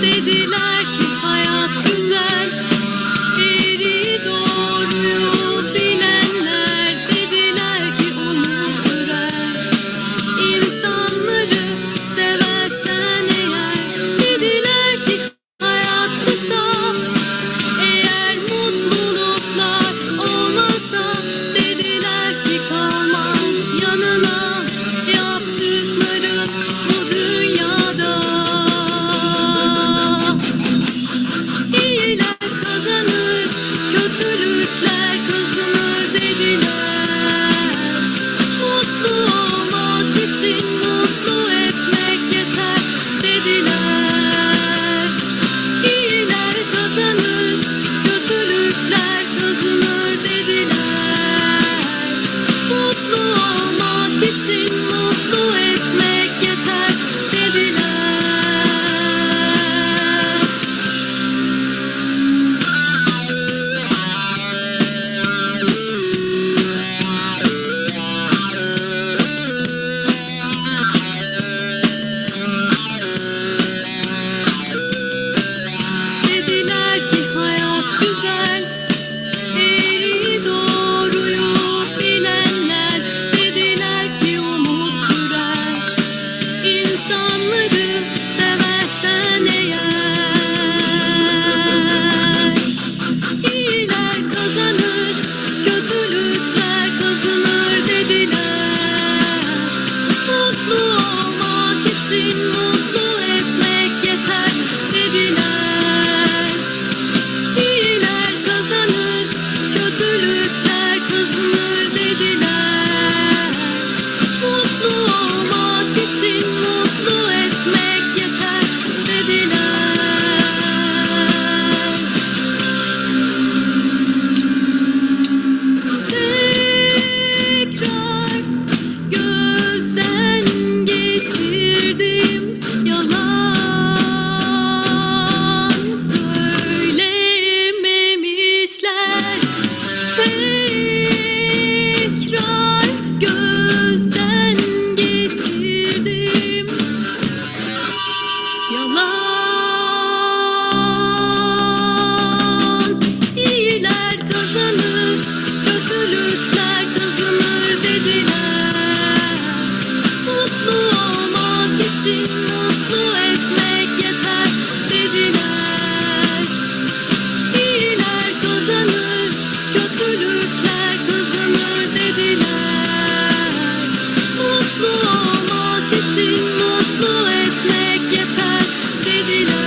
Dediler ki hayat güzel, eğri doğruyu bilenler. Dediler ki umut sürer, insanları seversen eğer. Dediler ki hayat kısa, eğer mutluluklar olmazsa. Dediler ki kalmaz yanına yaptıkları bu dünyada. İyiler kazanır, kötülükler kazanır dediler. Mutlu olmak için mutlu etmek yeter dediler. İyiler kazanır, kötülükler kazanır dediler. Mutlu olmak için mutlu etmek yeter dediler. Dediler ki hayat güzel, eğri doğruyu bilenler. Dediler ki umut sürer, insanları seversen eğer. İyiler kazanır, kötülükler kazanır dediler. Mutlu olmak için mutlu etmek yeter dediler. İyiler kazanır, kötülükler kazanır dediler. Mutlu olmak için mutlu etmek yeter dediler. Tekrar gözden geçirdim, yalan söylememişler. Tekrar gözden geçirdim, yalan. İyiler kazanır, kötülükler kazanır dediler. Mutlu olmak için mutlu etmek yeter dediler. İyiler kazanır, kötülükler kazanır dediler. Mutlu olmak için mutlu etmek yeter dediler.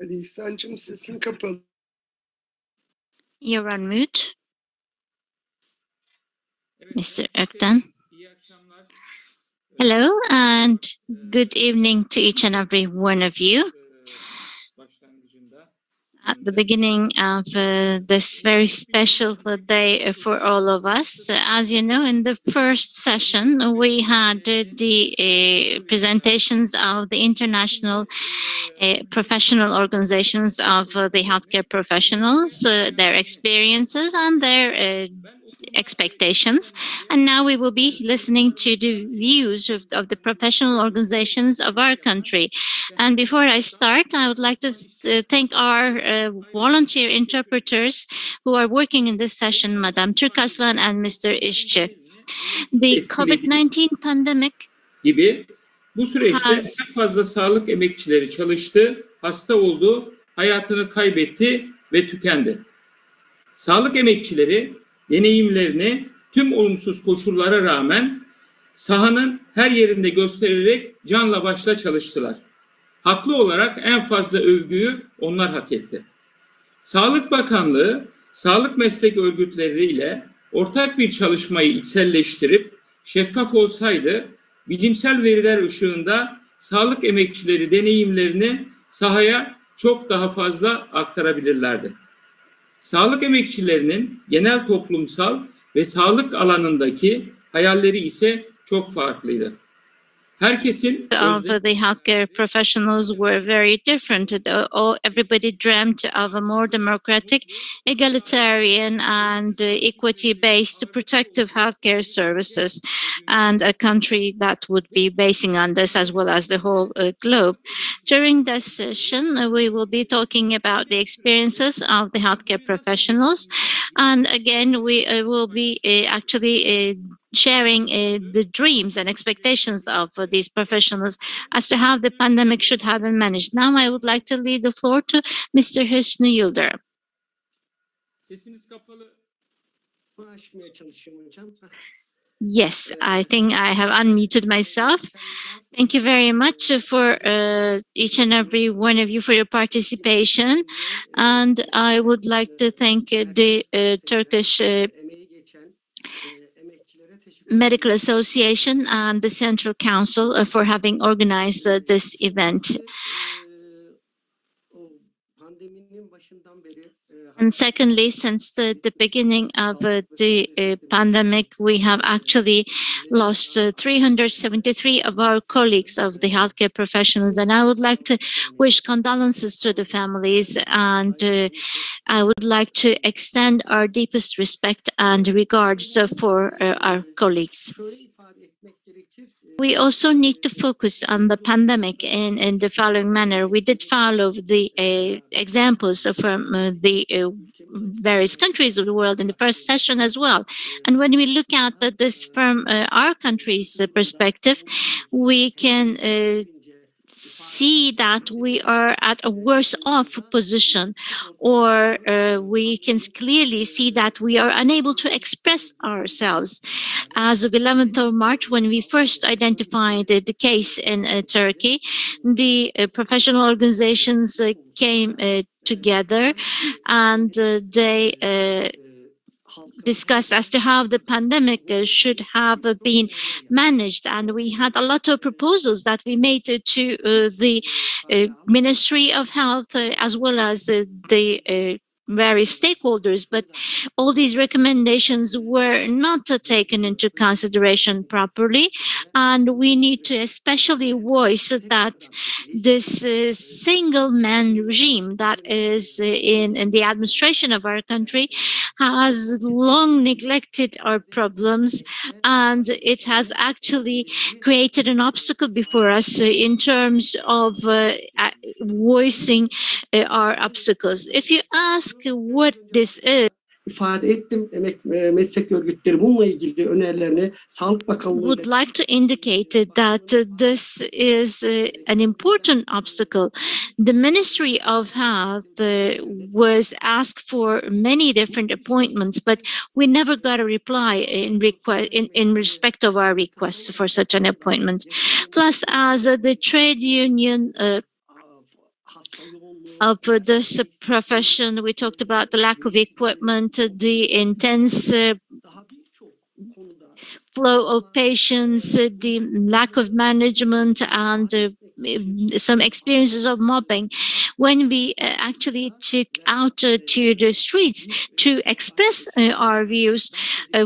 Hadi İhsan'cığım sesin kapalı. You're on mute, Mr. Ökten. Hello and good evening to each and every one of you. At the beginning of this very special day for all of us. As you know, in the first session, we had the presentations of the international professional organizations of the healthcare professionals, their experiences and their expectations. And now we will be listening to the views of the professional organizations of our country. And before I start, I would like to thank our volunteer interpreters who are working in this session, Madam Turkaslan and Mr. İşçi. The COVID-19 pandemic gibi bu süreçte en has fazla sağlık emekçileri çalıştı, hasta oldu, hayatını kaybetti ve tükendi. Sağlık emekçileri deneyimlerini tüm olumsuz koşullara rağmen sahanın her yerinde göstererek canla başla çalıştılar. Haklı olarak en fazla övgüyü onlar hak etti. Sağlık Bakanlığı, sağlık meslek örgütleriyle ortak bir çalışmayı içselleştirip şeffaf olsaydı, bilimsel veriler ışığında sağlık emekçileri deneyimlerini sahaya çok daha fazla aktarabilirlerdi. Sağlık emekçilerinin genel toplumsal ve sağlık alanındaki hayalleri ise çok farklıydı. Herkesin of the healthcare professionals were very different. Everybody dreamt of a more democratic, egalitarian, and equity-based protective healthcare services, and a country that would be basing on this, as well as the whole globe. During this session, we will be talking about the experiences of the healthcare professionals, and again, we will be actually sharing the dreams and expectations of these professionals as to how the pandemic should have been managed. Now I would like to leave the floor to Mr. Hüsnü Yıldırım. Sesiniz kapalı. Açmaya çalışıyorum hocam. Yes, I think I have unmuted myself. Thank you very much for each and every one of you for your participation. And I would like to thank the Turkish Medical Association and the Central Council for having organized this event. And secondly, since the beginning of the pandemic, we have actually lost 373 of our colleagues of the healthcare professionals. And I would like to wish condolences to the families, and I would like to extend our deepest respect and regards for our colleagues. We also need to focus on the pandemic in the following manner. We did follow the examples from the various countries of the world in the first session as well. And when we look at this from our country's perspective, we can see that we are at a worse off position, or we can clearly see that we are unable to express ourselves. As of 11th of March, when we first identified the case in Turkey, the professional organizations came together, and they discussed as to how the pandemic should have been managed. And we had a lot of proposals that we made to the Ministry of Health, as well as the various stakeholders, but all these recommendations were not taken into consideration properly. And we need to especially voice that this single man regime that is in the administration of our country has long neglected our problems, and it has actually created an obstacle before us in terms of voicing our obstacles. If you ask what this is, ifade ettim. Meslek örgütleri bununla ilgili önerilerini Sağlık Bakanlığı would like to indicate that this is an important obstacle. The Ministry of Health was asked for many different appointments, but we never got a reply in respect of our requests for such an appointment. Plus, as the trade union of this profession, we talked about the lack of equipment, the intense flow of patients, the lack of management, and some experiences of mobbing. When we actually took out to the streets to express our views,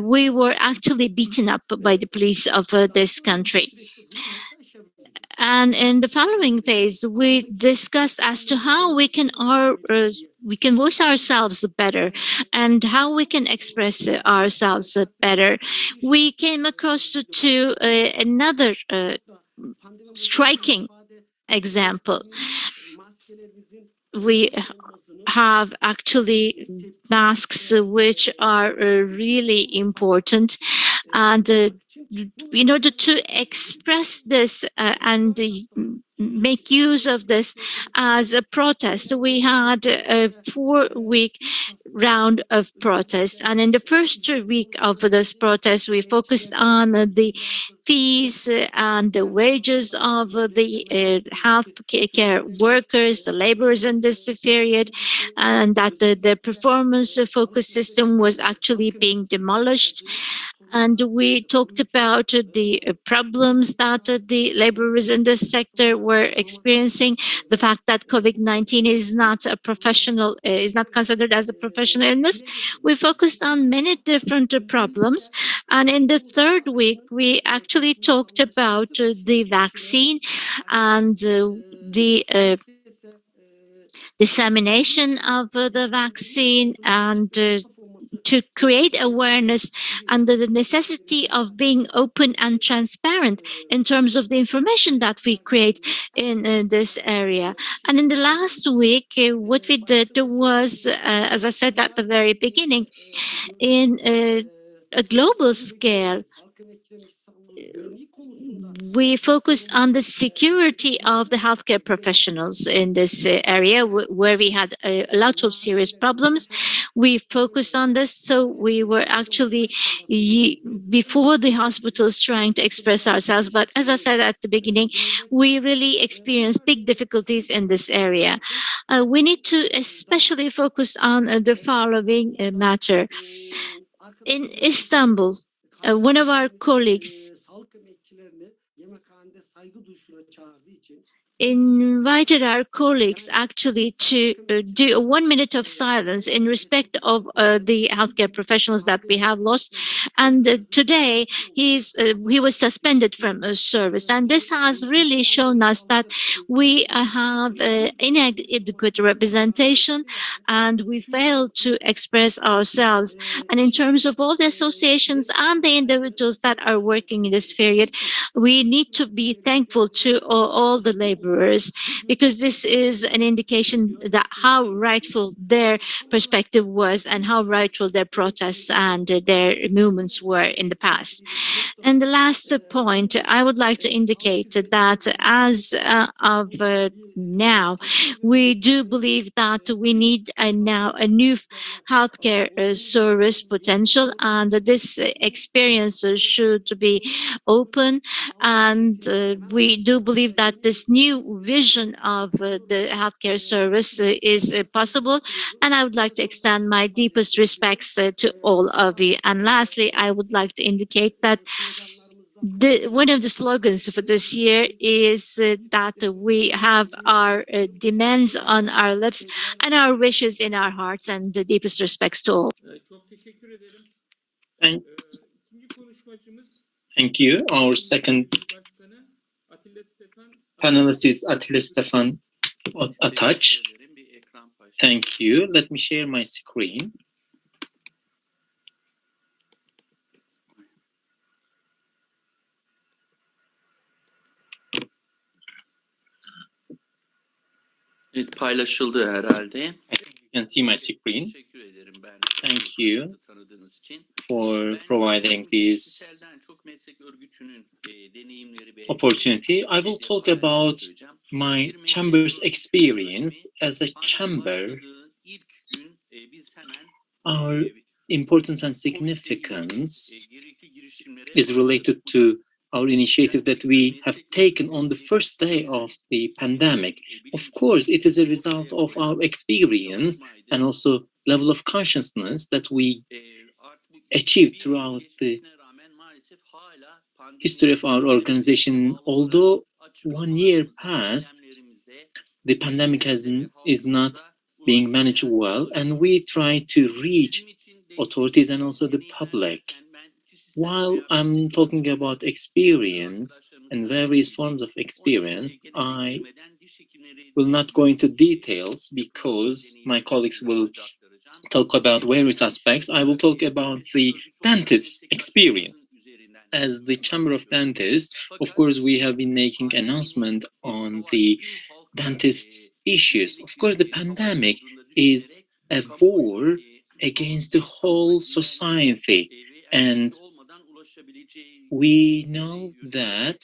we were actually beaten up by the police of this country. And in the following phase, we discussed as to how we can voice ourselves better and how we can express ourselves better. We came across to another striking example. We have actually masks which are really important, and in order to express this and make use of this as a protest, we had a 4-week round of protests. And in the first week of this protest, we focused on the fees and the wages of the health care workers, the laborers in this period, and that the performance focus system was actually being demolished. And we talked about the problems that the laborers in this sector were experiencing, the fact that COVID-19 is not a professional, is not considered as a professional illness. We focused on many different problems. And in the third week, we actually talked about the vaccine and the dissemination of the vaccine, and to create awareness and the necessity of being open and transparent in terms of the information that we create in this area. And in the last week, what we did was, as I said at the very beginning, in a global scale, we focused on the security of the healthcare professionals in this area where we had a lot of serious problems. We focused on this, so we were actually before the hospitals trying to express ourselves. But as I said at the beginning, we really experienced big difficulties in this area. We need to especially focus on the following matter. In Istanbul, one of our colleagues invited our colleagues actually to do a 1 minute of silence in respect of the healthcare professionals that we have lost. And today he was suspended from service. And this has really shown us that we have inadequate representation and we fail to express ourselves. And in terms of all the associations and the individuals that are working in this period, we need to be thankful to all the laborers, because this is an indication that how rightful their perspective was and how rightful their protests and their movements were in the past. And the last point, I would like to indicate that as of now, we do believe that we need now a new healthcare service potential, and this experience should be open. And we do believe that this new vision of the healthcare service is possible. And I would like to extend my deepest respects to all of you. And lastly, I would like to indicate that one of the slogans for this year is that we have our demands on our lips and our wishes in our hearts, and the deepest respects to all. Çok teşekkür ederim. İkinci konuşmacımız Thank you. Our second Başkanı Atilla Stefan. panelist is Attila Stefan Ataç. Thank you. Let me share my screen. Evet, paylaşıldı herhalde. You can see my screen. Teşekkür ederim ben. Thank you Tanıdığınız için. for providing this Telden çok meslek örgütünün deneyimleri ve opportunity. I will talk about my chamber's experience as a chamber, İlk gün biz hemen our importance and significance gerekli girişimlere is related to our initiative that we have taken on the first day of the pandemic. Of course, it is a result of our experience and also level of consciousness that we achieved throughout the history of our organization. Although 1 year passed, the pandemic is not being managed well, and we try to reach authorities and also the public. While I'm talking about experience, and various forms of experience. I will not go into details because my colleagues will talk about various aspects. I will talk about the dentist's experience. As the Chamber of Dentists, of course, we have been making announcement on the dentists' issues. Of course, the pandemic is a war against the whole society, and we know that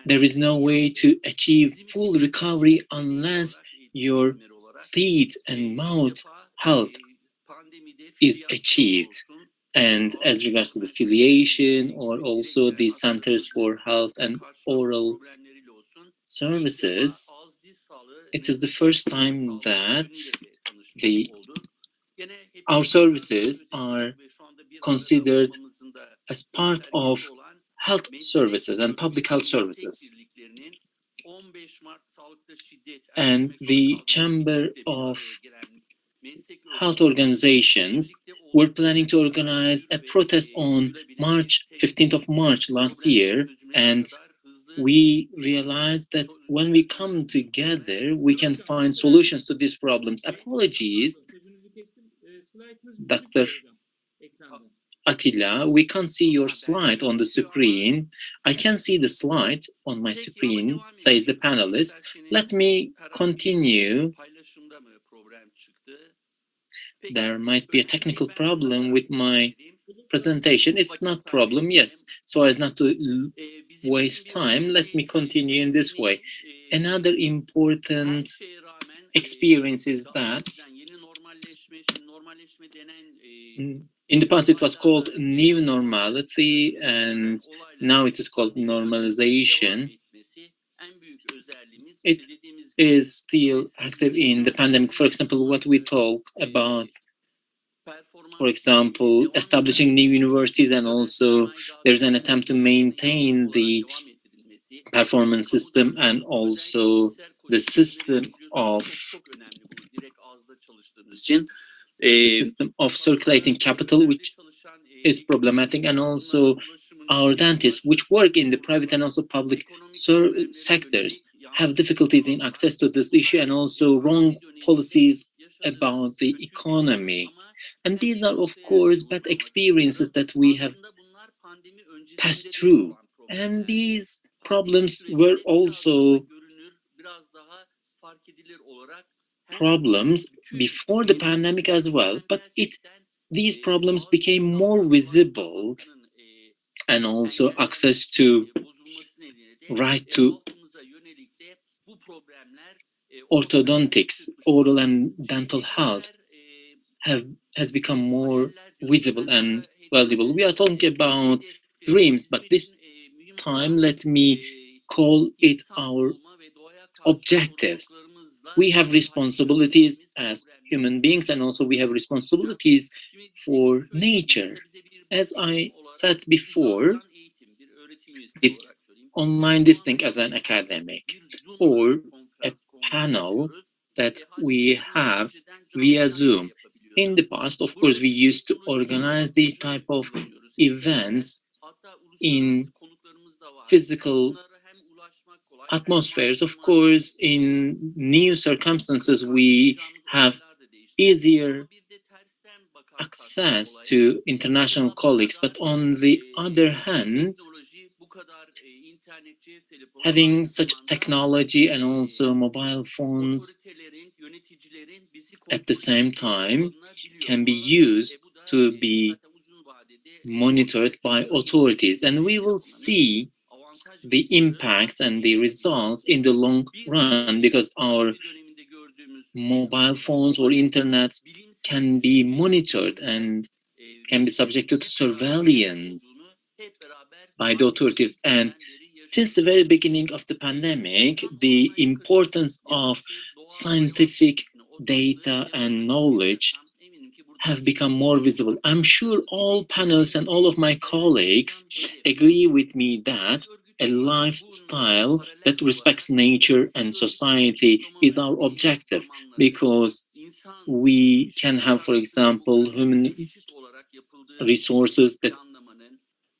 there is no way to achieve full recovery unless your teeth and mouth health is achieved. And as regards to the filiation or also the centers for health and oral services, it is the first time that our services are considered as part of health services and public health services. And the Chamber of Health Organizations were planning to organize a protest on 15th of March last year, and we realized that when we come together, we can find solutions to these problems. Apologies, Dr. Attila, we can't see your slide on the screen. I can see the slide on my screen, says the panelist. Let me continue. There might be a technical problem with my presentation. It's not problem, yes. So as not to waste time, let me continue in this way. Another important experience is that in the past it was called new normality, and now it is called normalization. It is still active in the pandemic. For example, what we talk about, for example, establishing new universities, and also there's an attempt to maintain the performance system and also the system of circulating capital, which is problematic, and also our dentists, which work in the private and also public sectors, have difficulties in access to this issue, and also wrong policies about the economy. And these are, of course, bad experiences that we have passed through. And these problems were also problems before the pandemic as well, but these problems became more visible, and also access to right to orthodontics, oral and dental health has become more visible and valuable. We are talking about dreams, but this time let me call it our objectives. We have responsibilities as human beings, and also we have responsibilities for nature. As I said before, this online distinct as an academic or a panel that we have via Zoom. In the past, of course, we used to organize these type of events in physical atmospheres. Of course, in new circumstances, we have easier access to international colleagues, but on the other hand, having such technology and also mobile phones at the same time can be used to be monitored by authorities, and we will see the impacts and the results in the long run, because our mobile phones or internet can be monitored and can be subjected to surveillance by the authorities. And since the very beginning of the pandemic, the importance of scientific data and knowledge have become more visible. I'm sure all panelists and all of my colleagues agree with me that a lifestyle that respects nature and society is our objective, because we can have, for example, human resources that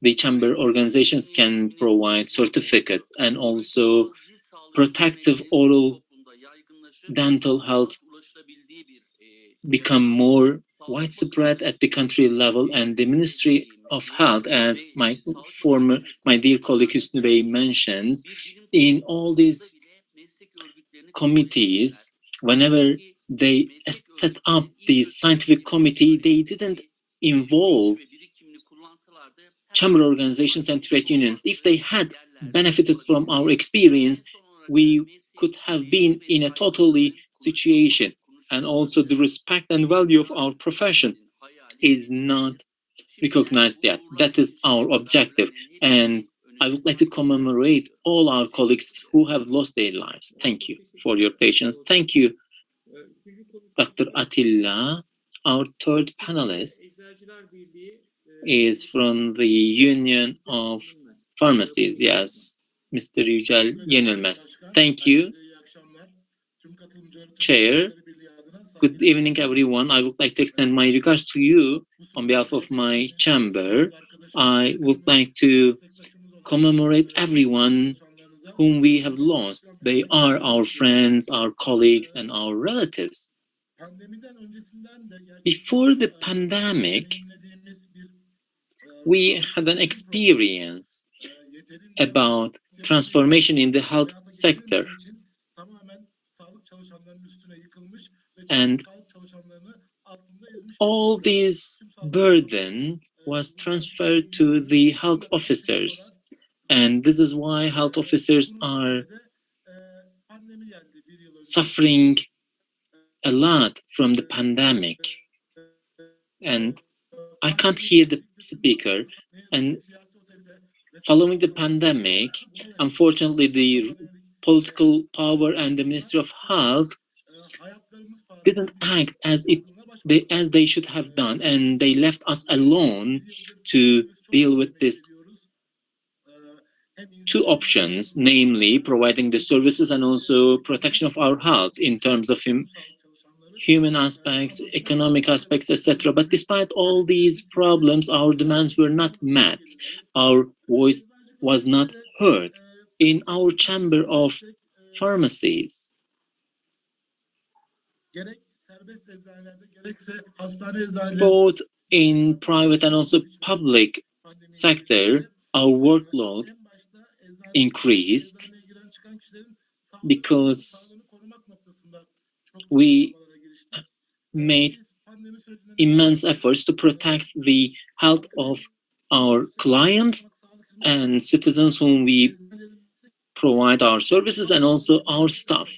the chamber organizations can provide certificates, and also protective oral dental health become more widespread at the country level, and the Ministry of Health, as my dear colleague Hüsnü Bey mentioned, in all these committees, whenever they set up the scientific committee, they didn't involve chamber organizations and trade unions. If they had benefited from our experience, we could have been in a totally situation. And also the respect and value of our profession is not recognized yet. That is our objective. And I would like to commemorate all our colleagues who have lost their lives. Thank you for your patience. Thank you, Dr. Atilla. Our third panelist is from the Union of Pharmacies. Yes, Mr. Yücel Yenilmez. Thank you, Chair. Good evening, everyone. I would like to extend my regards to you on behalf of my chamber. I would like to commemorate everyone whom we have lost. They are our friends, our colleagues, and our relatives. Before the pandemic, we had an experience about transformation in the health sector. And all this burden was transferred to the health officers. And this is why health officers are suffering a lot from the pandemic. And I can't hear the speaker. And following the pandemic, unfortunately, the political power and the Ministry of Health didn't act as they should have done, and they left us alone to deal with this two options, namely providing the services and also protection of our health in terms of human aspects, economic aspects, etc. But despite all these problems, our demands were not met. Our voice was not heard. In our chamber of pharmacies, both in private and also public sector, our workload increased because we made immense efforts to protect the health of our clients and citizens whom we provide our services, and also our staff.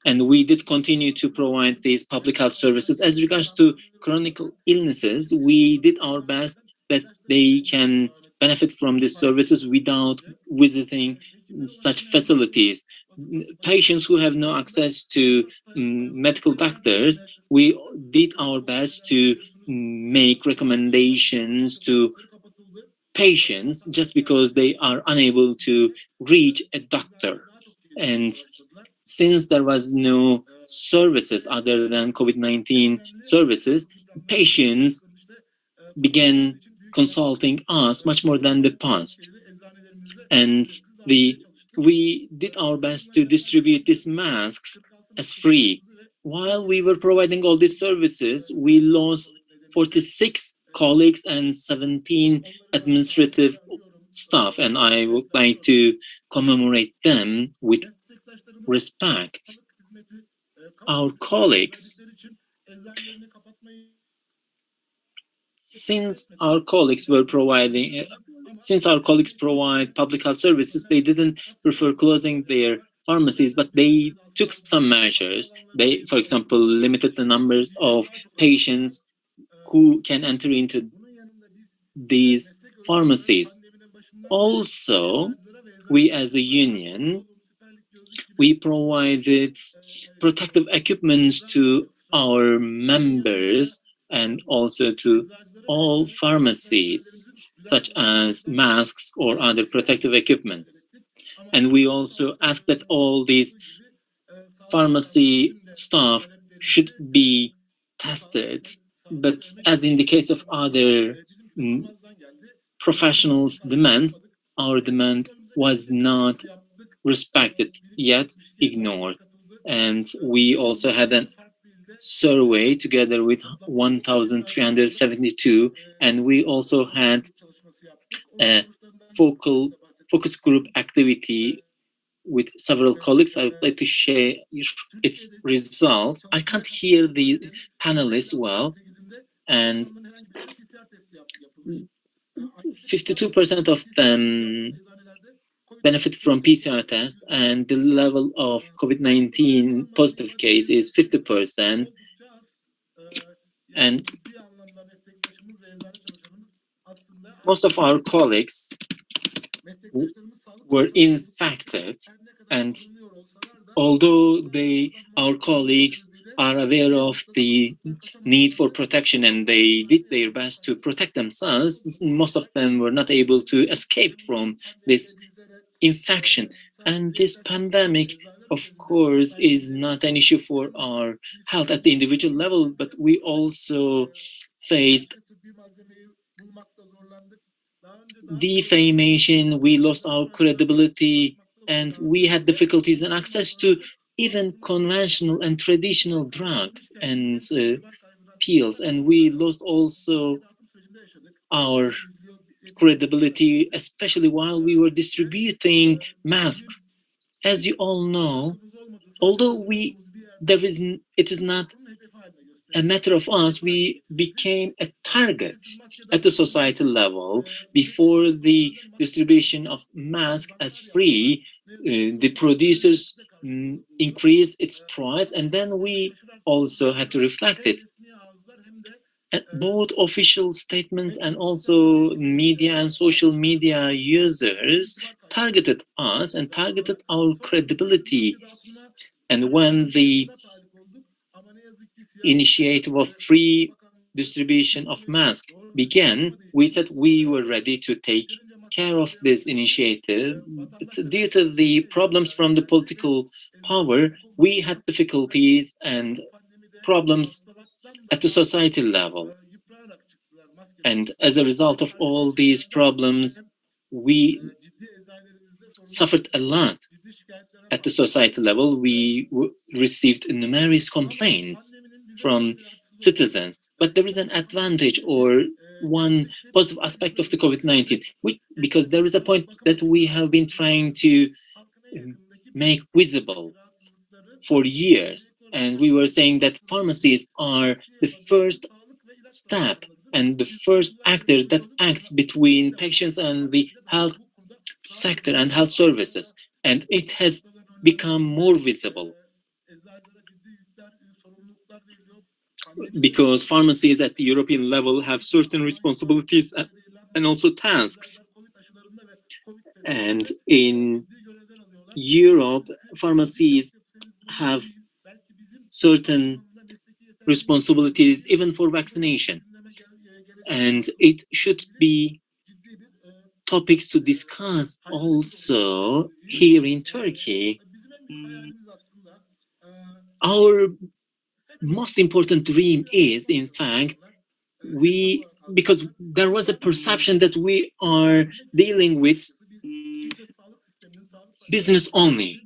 And we did continue to provide these public health services. As regards to chronic illnesses, we did our best that they can benefit from these services without visiting such facilities. Patients who have no access to medical doctors, we did our best to make recommendations to patients just because they are unable to reach a doctor. And since there was no services other than COVID-19 services, patients began consulting us much more than the past. And we did our best to distribute these masks as free. While we were providing all these services, we lost 46 colleagues and 17 administrative staff, and I would like to commemorate them with respect. Our colleagues, since our colleagues provide public health services, they didn't prefer closing their pharmacies, but they took some measures. They, for example, limited the numbers of patients who can enter into these pharmacies. Also, we as the union, we provided protective equipment to our members and also to all pharmacies, such as masks or other protective equipments. And we also asked that all these pharmacy staff should be tested. But as in the case of other professionals' demands, our demand was not respected, yet ignored. And we also had a survey together with 1,372, and we also had a focus group activity with several colleagues. I would like to share its results. I can't hear the panelists well, and 52% of them benefit from PCR test, and the level of COVID-19 positive case is 50%. And most of our colleagues were infected, and although our colleagues are aware of the need for protection and they did their best to protect themselves, most of them were not able to escape from this infection. And this pandemic, of course, is not an issue for our health at the individual level, but we also faced defamation, we lost our credibility, and we had difficulties in access to even conventional and traditional drugs and pills, and we lost also our credibility, especially while we were distributing masks. As you all know, although it is not a matter of us, we became a target at the society level. Before the distribution of masks as free, the producers increased its price, and then we also had to reflect it. Both official statements and also media and social media users targeted us and targeted our credibility. And when the initiative of free distribution of masks began, we said we were ready to take care of this initiative. But due to the problems from the political power, we had difficulties and problems at the society level. And as a result of all these problems, we suffered a lot at the society level. We received numerous complaints from citizens. But there is an advantage or one positive aspect of the COVID-19, because there is a point that we have been trying to make visible for years. And we were saying that pharmacies are the first step and the first actor that acts between patients and the health sector and health services. And it has become more visible because pharmacies at the European level have certain responsibilities and also tasks. And in Europe, pharmacies have certain responsibilities even for vaccination. And it should be topics to discuss also here in Turkey. Our most important dream is, in fact, because there was a perception that we are dealing with business only.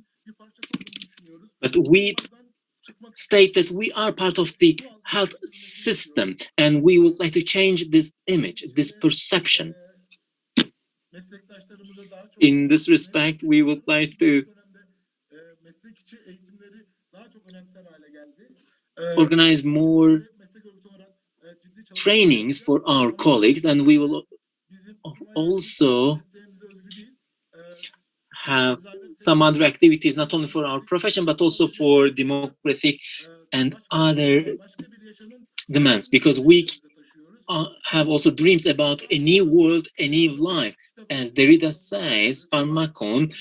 But we state that we are part of the health system, and we would like to change this image, this perception. In this respect, we would like to organize more trainings for our colleagues, and we will also have some other activities, not only for our profession, but also for democratic and other demands, because we have also dreams about a new world, a new life. As Derrida says, pharmakon,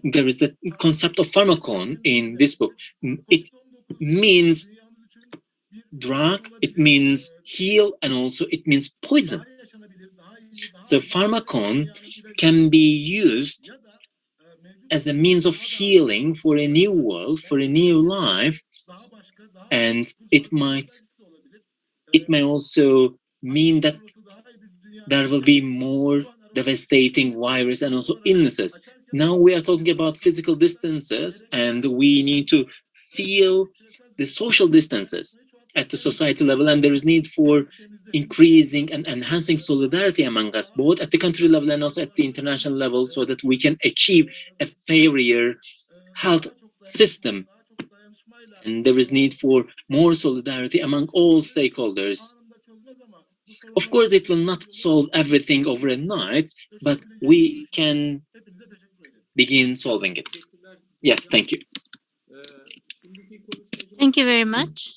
there is the concept of pharmakon in this book. It means drug, it means heal, and also it means poison. So pharmakon can be used as a means of healing for a new world, for a new life, and it may also mean that there will be more devastating virus and also illnesses. Now we are talking about physical distances, and we need to feel the social distances at the society level, and there is need for increasing and enhancing solidarity among us, both at the country level and also at the international level, so that we can achieve a fairer health system. And there is need for more solidarity among all stakeholders. Of course, it will not solve everything overnight, but we can begin solving it. Yes, thank you. Thank you very much.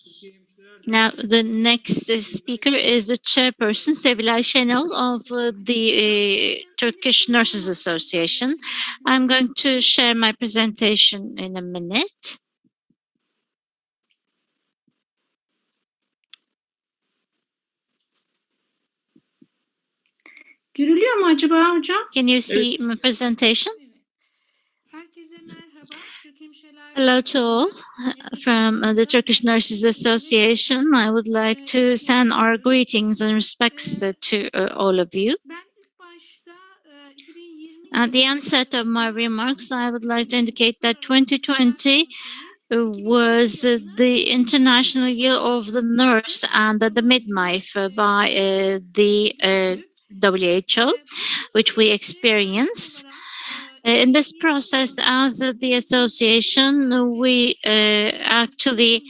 Now, the next speaker is the chairperson, Sevilay Şenol of the Turkish Nurses Association. I'm going to share my presentation in a minute. Görülüyor mu acaba hocam? Can you see my presentation? Herkese merhaba. Türk Hemşireler Hello to all. From the Turkish Nurses Association, I would like to send our greetings and respects to all of you. Ben ilk başta 2020 At the onset of my remarks, I would like to indicate that 2020 was the International Year of the Nurse and the Midwife by the WHO, which we experienced. In this process, as the association, we actually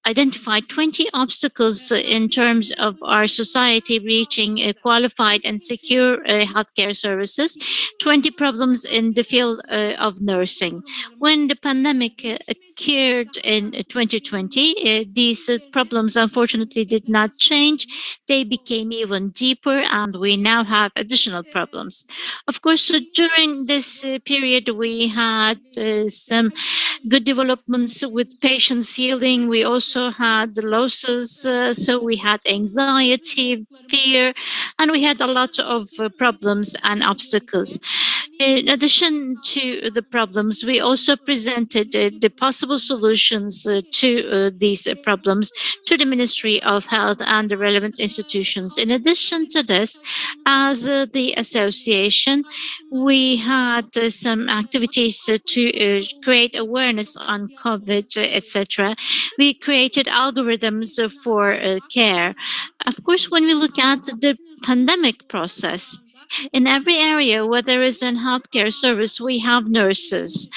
identified 20 obstacles in terms of our society reaching qualified and secure healthcare services, 20 problems in the field of nursing. When the pandemic occurred in 2020, these problems unfortunately did not change. They became even deeper, and we now have additional problems. Of course, during this period, we had some good developments with patients healing. We also had the losses, so we had anxiety, fear, and we had a lot of problems and obstacles. In addition to the problems, we also presented the possible solutions to these problems to the Ministry of Health and the relevant institutions. In addition to this, as the association, we had some activities to create awareness on COVID, etc. We created algorithms for care. Of course, when we look at the pandemic process, in every area where there is a healthcare service, we have nurses.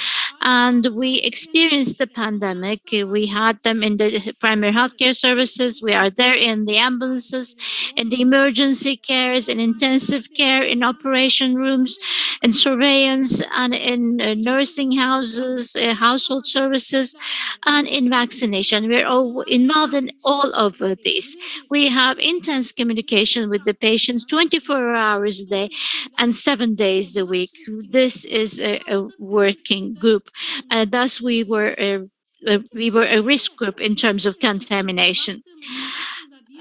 And we experienced the pandemic. We had them in the primary healthcare services. We are there in the ambulances, in the emergency cares, in intensive care, in operation rooms, in surveillance, and in nursing houses, household services, and in vaccination. We're all involved in all of these. We have intense communication with the patients 24 hours a day and 7 days a week. This is a working group. Thus, we were a risk group in terms of contamination.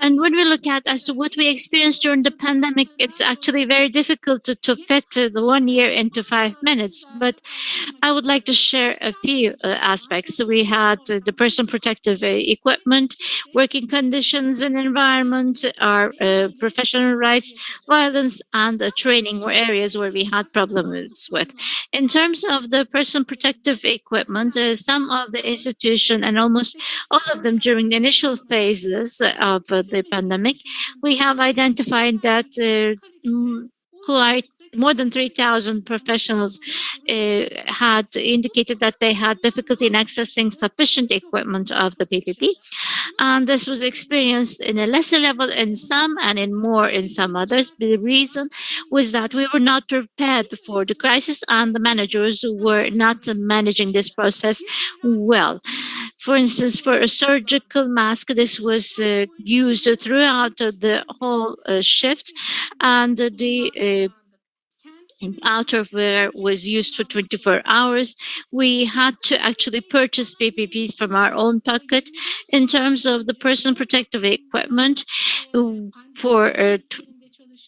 And when we look at as to what we experienced during the pandemic, it's actually very difficult to fit the 1 year into 5 minutes. But I would like to share a few aspects. So we had the personal protective equipment, working conditions and environment, our professional rights, violence, and training were areas where we had problems with. In terms of the personal protective equipment, some of the institution and almost all of them during the initial phases of the pandemic, we have identified that more than 3,000 professionals had indicated that they had difficulty in accessing sufficient equipment of the PPP. And this was experienced in a lesser level in some and in more in some others. The reason was that we were not prepared for the crisis and the managers were not managing this process well. For instance, for a surgical mask, this was used throughout the whole shift, and the outerwear was used for 24 hours. We had to actually purchase PPPs from our own pocket. In terms of the personal protective equipment for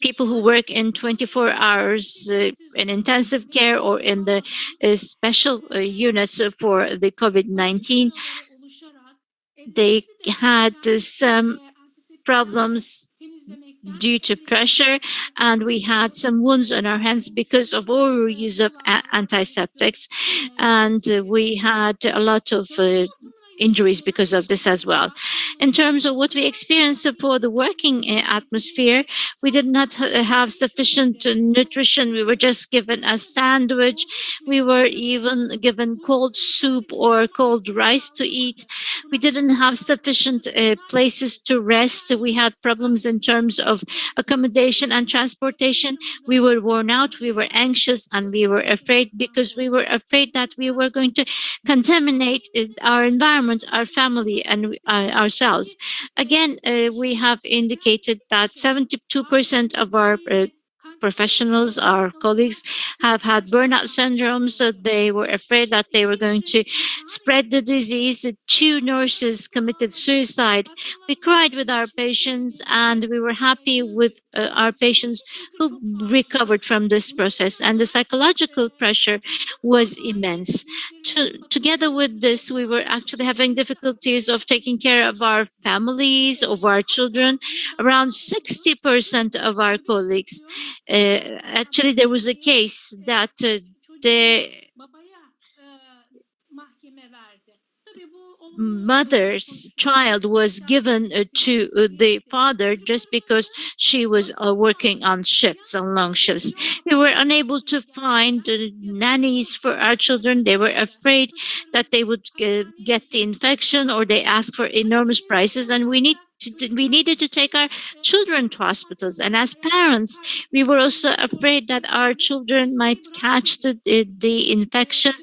people who work in 24 hours in intensive care or in the special units for the COVID-19, they had some problems due to pressure, and we had some wounds on our hands because of overuse of antiseptics, and we had a lot of injuries because of this as well. In terms of what we experienced for the working atmosphere, we did not have sufficient nutrition. We were just given a sandwich. We were even given cold soup or cold rice to eat. We didn't have sufficient places to rest. We had problems in terms of accommodation and transportation. We were worn out, we were anxious, and we were afraid because we were afraid that we were going to contaminate our environment, our family, and ourselves. Again, we have indicated that 72% of our professionals, our colleagues, have had burnout syndrome, so they were afraid that they were going to spread the disease. 2 nurses committed suicide. We cried with our patients, and we were happy with our patients who recovered from this process. And the psychological pressure was immense. Together with this, we were actually having difficulties of taking care of our families, of our children. Around 60% of our colleagues, actually, there was a case that the mother's child was given to the father just because she was working on shifts, on long shifts. We were unable to find nannies for our children. They were afraid that they would get the infection, or they asked for enormous prices, and we needed to take our children to hospitals. And as parents, we were also afraid that our children might catch the infection,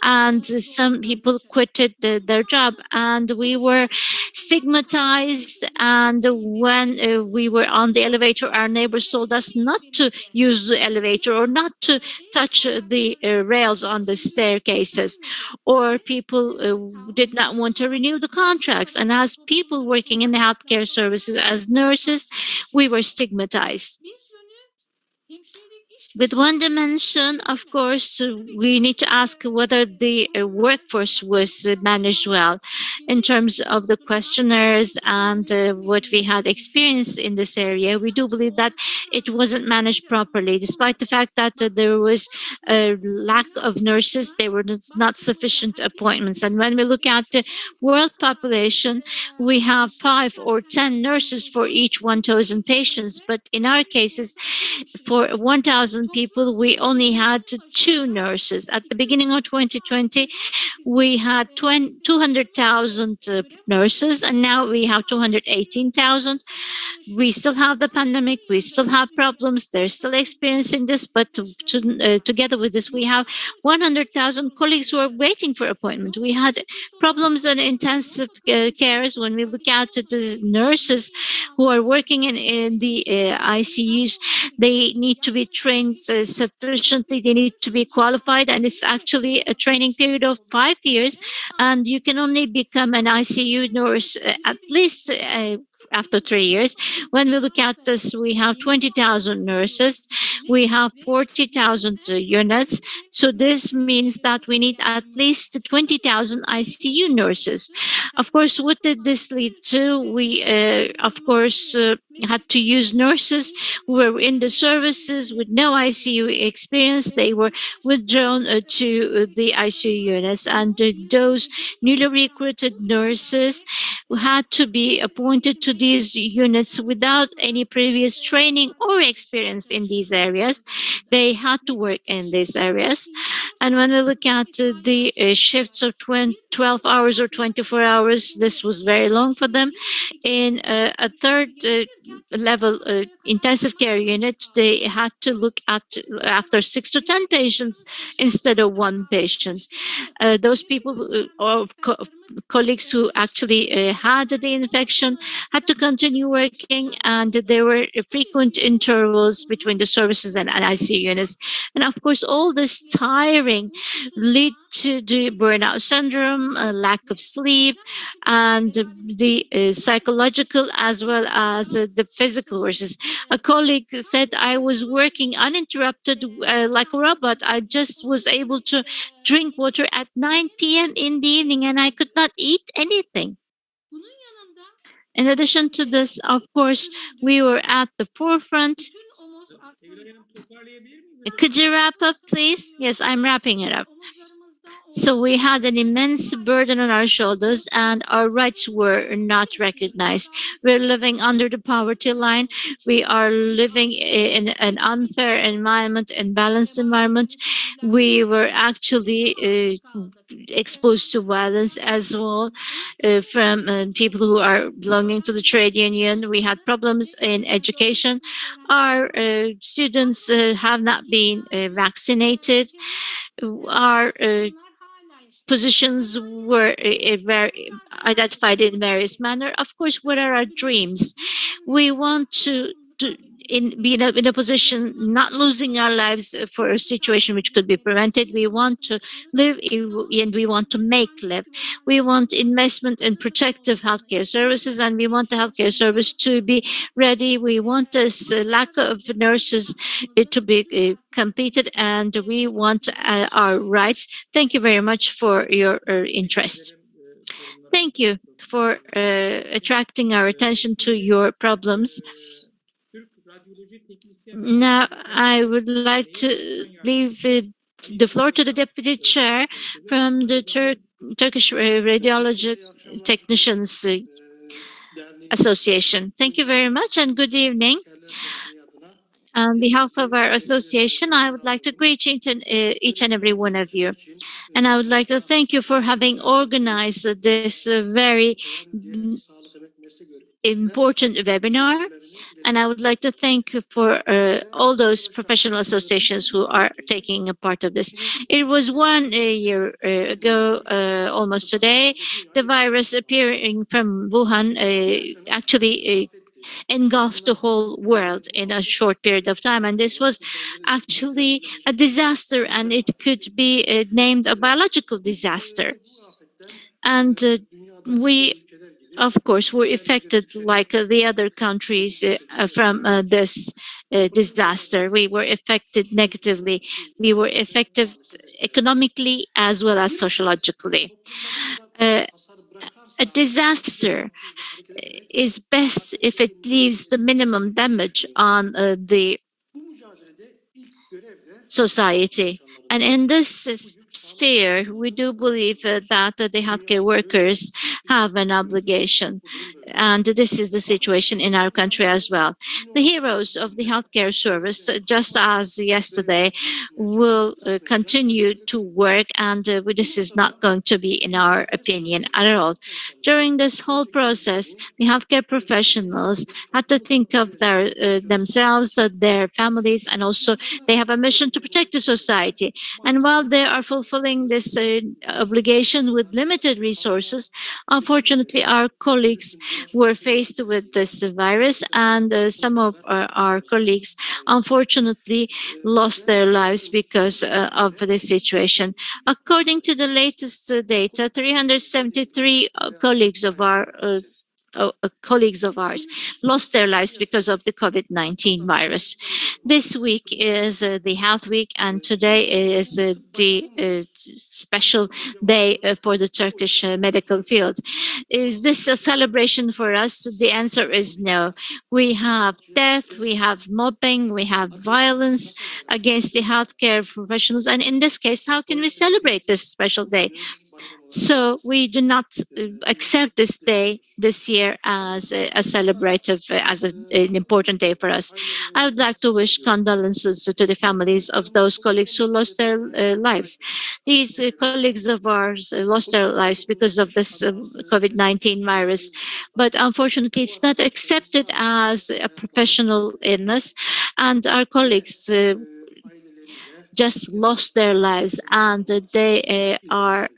and some people quitted their job, and we were stigmatized. And when we were on the elevator, our neighbors told us not to use the elevator or not to touch the rails on the staircases, or people did not want to renew the contracts. And as people working in the healthcare services, as nurses, we were stigmatized. With one dimension, of course, we need to ask whether the workforce was managed well in terms of the questionnaires and what we had experienced in this area. We do believe that it wasn't managed properly, despite the fact that there was a lack of nurses. There were not sufficient appointments. And when we look at the world population, we have 5 or 10 nurses for each 1,000 patients. But in our cases, for 1,000 people, we only had 2 nurses. At the beginning of 2020, we had 200,000 nurses, and now we have 218,000. We still have the pandemic. We still have problems. They're still experiencing this, but together with this, we have 100,000 colleagues who are waiting for appointment. We had problems in intensive cares. When we look at the nurses who are working in the ICUs, they need to be trained sufficiently. They need to be qualified, and it's actually a training period of 5 years. And you can only become an ICU nurse at least after 3 years. When we look at this, we have 20,000 nurses, we have 40,000 units. So this means that we need at least 20,000 ICU nurses. Of course, what did this lead to? We, of course, had to use nurses who were in the services with no ICU experience. They were withdrawn to the ICU units, and those newly recruited nurses had to be appointed to these units without any previous training or experience in these areas. They had to work in these areas. And when we look at the shifts of 12 hours or 24 hours, this was very long for them. In a third level intensive care unit, they had to look at after 6 to 10 patients instead of 1 patient. Those people or colleagues who actually had the infection had to continue working, and there were frequent intervals between the services and ICU units. And of course, all this tiring lead to the burnout syndrome, lack of sleep, and the psychological as well as the physical versus. A colleague said, I was working uninterrupted like a robot. I just was able to drink water at 9 p.m. in the evening, and I could not eat anything. In addition to this, of course, we were at the forefront. Bütün omuz Sevgili aklın- Hanım, toparlayabilir miyiz? Could you wrap up, please? Yes, I'm wrapping it up. So we had an immense burden on our shoulders and our rights were not recognized. We're living under the poverty line. We are living in an unfair environment, imbalanced environment. We were actually exposed to violence as well from people who are belonging to the trade union. We had problems in education. Our students have not been vaccinated. Our positions were identified in various manner. Of course, what are our dreams? We want to be in a position not losing our lives for a situation which could be prevented. We want to live and we want to make live. We want investment in protective healthcare services and we want the healthcare service to be ready. We want this lack of nurses to be completed and we want our rights. Thank you very much for your interest. Thank you for attracting our attention to your problems. Now, I would like to leave the floor to the Deputy Chair from the Turkish Radiology Technicians Association. Thank you very much and good evening. On behalf of our association, I would like to greet each and every one of you. And I would like to thank you for having organized this very important webinar. And I would like to thank for all those professional associations who are taking a part of this. It was 1 year ago, almost today, the virus appearing from Wuhan actually engulfed the whole world in a short period of time. And this was actually a disaster, and it could be named a biological disaster. And we, of course, were affected like the other countries from this disaster. We were affected negatively. We were affected economically as well as sociologically. A disaster is best if it leaves the minimum damage on the society. And in this sphere, we do believe that the healthcare workers have an obligation. And this is the situation in our country as well. The heroes of the healthcare service, just as yesterday, will continue to work, and this is not going to be, in our opinion, at all. During this whole process, the healthcare professionals had to think of themselves, their families, and also they have a mission to protect the society. And while they are fulfilling this obligation with limited resources, unfortunately, our colleagues were faced with this virus, and some of our colleagues, unfortunately, lost their lives because of this situation. According to the latest data, 373 colleagues of ours lost their lives because of the COVID-19 virus. This week is the Health Week, and today is the special day for the Turkish medical field. Is this a celebration for us? The answer is no. We have death, we have mobbing, we have violence against the healthcare professionals, and in this case, how can we celebrate this special day? So we do not accept this day this year as a celebrative, as an important day for us. I would like to wish condolences to the families of those colleagues who lost their lives. These colleagues of ours lost their lives because of this COVID-19 virus. But unfortunately, it's not accepted as a professional illness. And our colleagues just lost their lives, and they are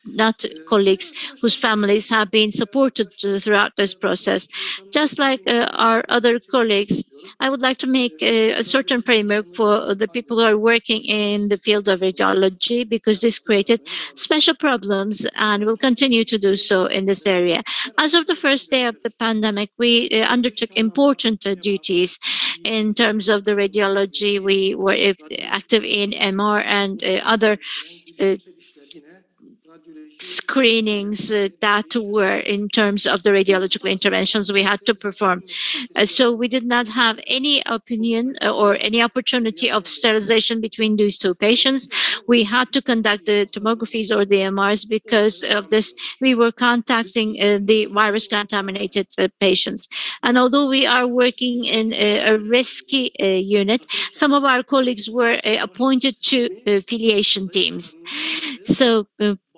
not colleagues whose families have been supported throughout this process. Just like our other colleagues, I would like to make a certain framework for the people who are working in the field of radiology, because this created special problems and will continue to do so in this area. As of the first day of the pandemic, we undertook important duties in terms of the radiology. We were active in MR and other screenings that were in terms of the radiological interventions we had to perform. So we did not have any opinion or any opportunity of sterilization between these two patients. We had to conduct the tomographies or the MRs. Because of this, we were contacting the virus contaminated patients. And although we are working in a risky unit, some of our colleagues were appointed to filiation teams. So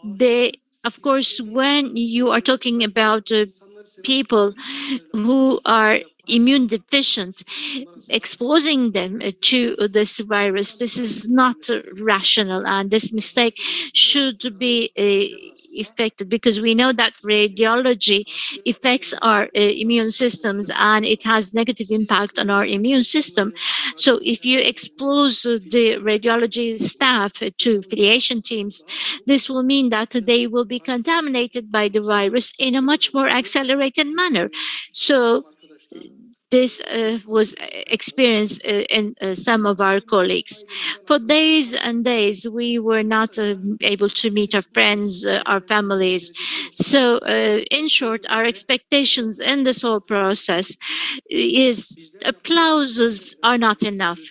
they, of course, when you are talking about people who are immune deficient, exposing them to this virus, this is not rational, and this mistake should be affected, because we know that radiology affects our immune systems and it has negative impact on our immune system. So if you expose the radiology staff to filiation teams, this will mean that they will be contaminated by the virus in a much more accelerated manner. So this was experienced in some of our colleagues. For days and days, we were not able to meet our friends, our families. So, in short, our expectations in this whole process is applauses are not enough.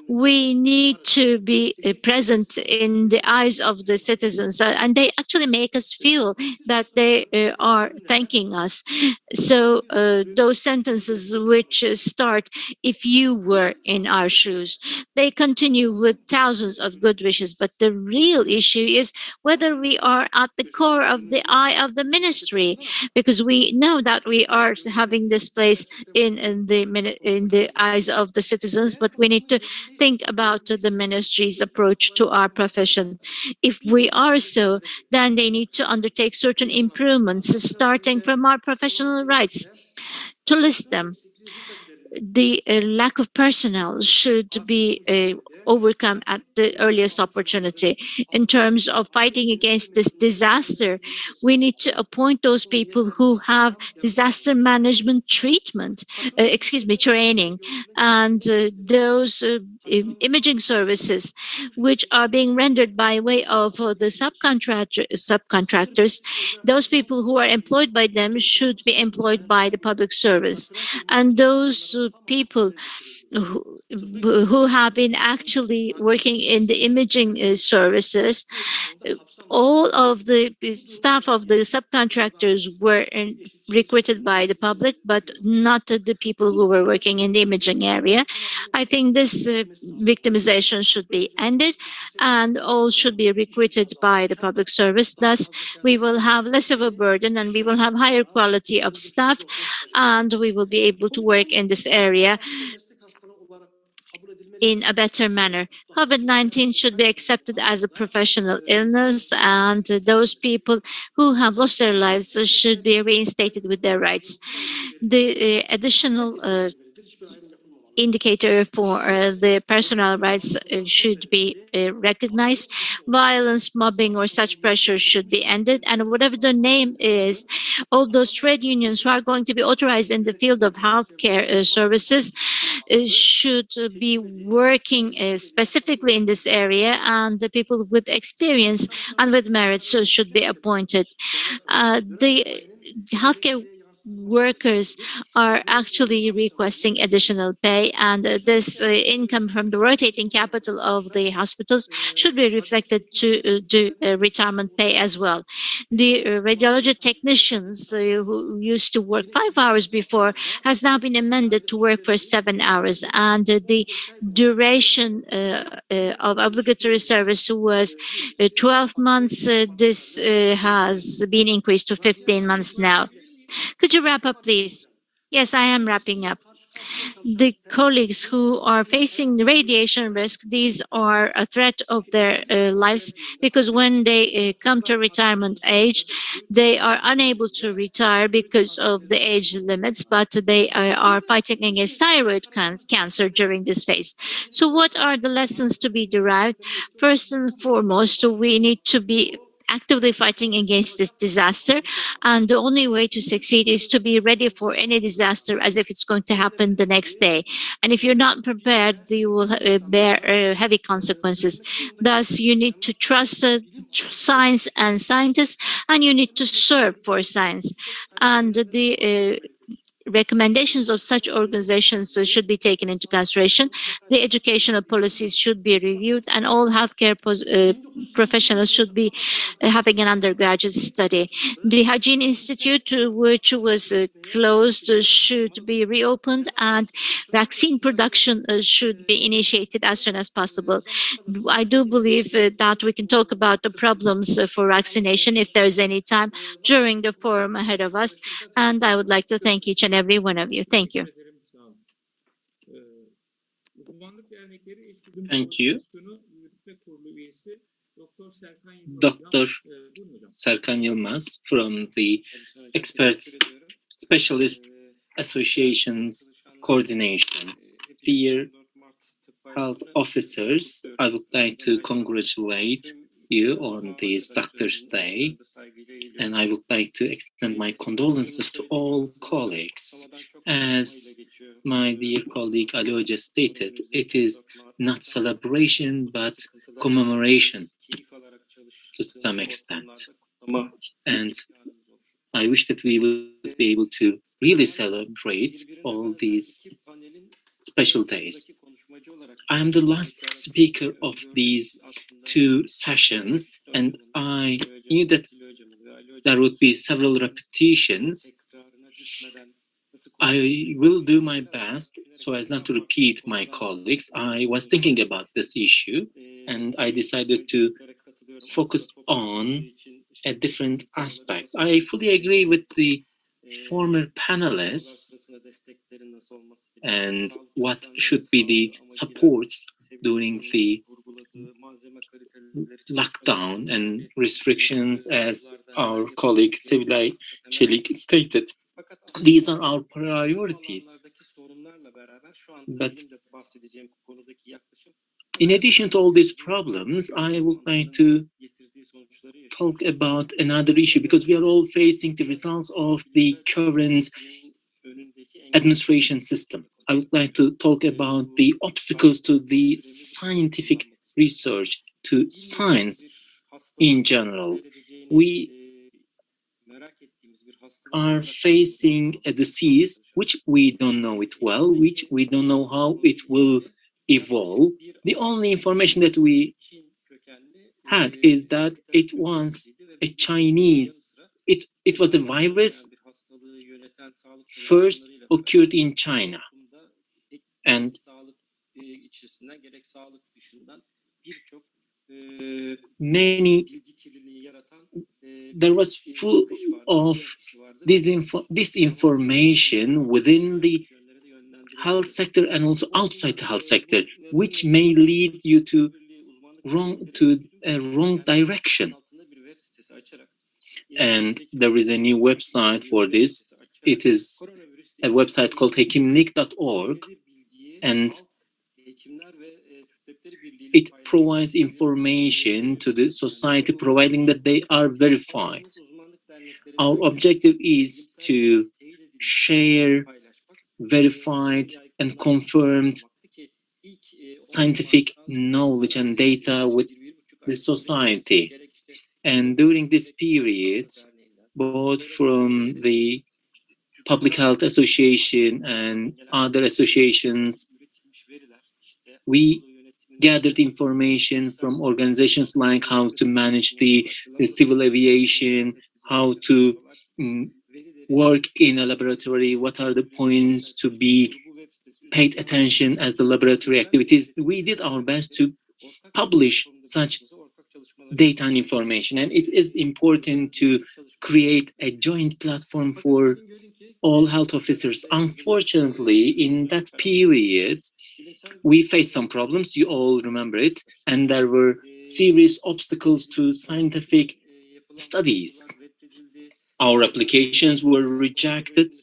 We need to be present in the eyes of the citizens, and they actually make us feel that they are thanking us. So those sentences which start, "if you were in our shoes," they continue with thousands of good wishes. But the real issue is whether we are at the core of the eye of the ministry, because we know that we are having this place in the eyes of the citizens, but we need to think about the ministry's approach to our profession. If we are so, then they need to undertake certain improvements, starting from our professional rights. To list them, the lack of personnel should be overcome at the earliest opportunity. In terms of fighting against this disaster, we need to appoint those people who have disaster management training, and those imaging services which are being rendered by way of the subcontractors. Those people who are employed by them should be employed by the public service. And those people who have been actually working in the imaging services, all of the staff of the subcontractors were recruited by the public, but not the people who were working in the imaging area. I think this victimization should be ended, and all should be recruited by the public service. Thus, we will have less of a burden, and we will have higher quality of staff, and we will be able to work in this area in a better manner. COVID-19 should be accepted as a professional illness, and those people who have lost their lives should be reinstated with their rights. The additional indicator for the personal rights should be recognized. Violence, mobbing, or such pressure should be ended. And whatever the name is, all those trade unions who are going to be authorized in the field of healthcare services should be working specifically in this area, and the people with experience and with merit should be appointed. The healthcare workers are actually requesting additional pay, and this income from the rotating capital of the hospitals should be reflected to retirement pay as well. The radiology technicians who used to work 5 hours before has now been amended to work for 7 hours, and the duration of obligatory service was 12 months. This has been increased to 15 months now. Could you wrap up, please? Yes, I am wrapping up. The colleagues who are facing the radiation risk, these are a threat of their lives, because when they come to retirement age, they are unable to retire because of the age limits, but they are fighting against thyroid cancer during this phase. So what are the lessons to be derived? First and foremost, we need to be actively fighting against this disaster. And the only way to succeed is to be ready for any disaster as if it's going to happen the next day. And if you're not prepared, you will bear heavy consequences. Thus, you need to trust science and scientists, and you need to serve for science. And the recommendations of such organizations should be taken into consideration. The educational policies should be reviewed, and all healthcare professionals should be having an undergraduate study. The Hygiene Institute, which was closed, should be reopened, and vaccine production should be initiated as soon as possible. I do believe that we can talk about the problems for vaccination if there is any time during the forum ahead of us. And I would like to thank each and every one of you. Thank you. Thank you. Dr. Serkan Yılmaz from the Experts Specialist Associations Coordination. Dear health officers, I would like to congratulate you on this Doctor's Day, and I would like to extend my condolences to all colleagues. As my dear colleague Ali Hoca stated, it is not celebration but commemoration to some extent. And I wish that we would be able to really celebrate all these special days. I am the last speaker of these two sessions, and I knew that there would be several repetitions. I will do my best so as not to repeat my colleagues. I was thinking about this issue, and I decided to focus on a different aspect. I fully agree with the former panelists and what should be the supports during the lockdown and restrictions, as our colleague Sevilay Çelik stated. These are our priorities. But in addition to all these problems, I would like to talk about another issue, because we are all facing the results of the current administration system. I would like to talk about the obstacles to the scientific research, to science in general. We are facing a disease which we don't know it well, which we don't know how it will evolve. The only information that we had is that it was a Chinese, it was a virus first occurred in China. And there was full of disinformation within the health sector and also outside the health sector, which may lead you to a wrong direction. And there is a new website for this. It is a website called hekimlik.org, and it provides information to the society, providing that they are verified. Our objective is to share verified and confirmed scientific knowledge and data with the society. And during this period, both from the Public Health Association and other associations, we gathered information from organizations like how to manage the civil aviation, how to work in a laboratory, what are the points to be paid attention as the laboratory activities. We did our best to publish such data and information, and it is important to create a joint platform for all health officers. Unfortunately, in that period, we faced some problems, you all remember it, and there were serious obstacles to scientific studies. Our applications were rejected.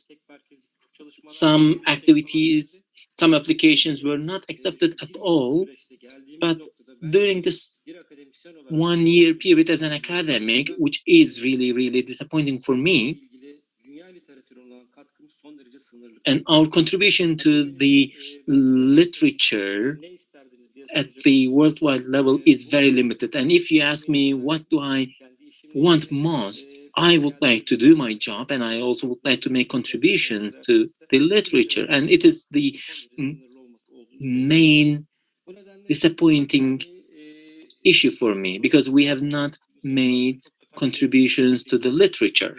Some applications were not accepted at all, but during this 1-year period as an academic, which is really disappointing for me. And our contribution to the literature at the worldwide level is very limited. And if you ask me what do I want most, I would like to do my job, and I also would like to make contributions to the literature. And it is the main disappointing issue for me, because we have not made contributions to the literature.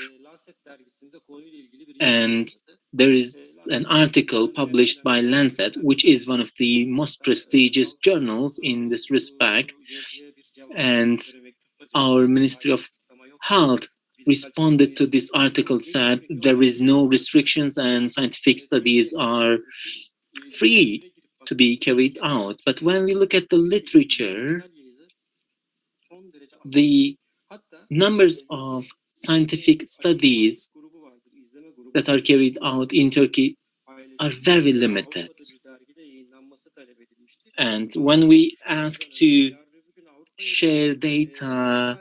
And there is an article published by Lancet, which is one of the most prestigious journals in this respect, and our Ministry of Health responded to this article, said there is no restrictions and scientific studies are free to be carried out. But when we look at the literature, the numbers of scientific studies that are carried out in Turkey are very limited. And when we ask to share data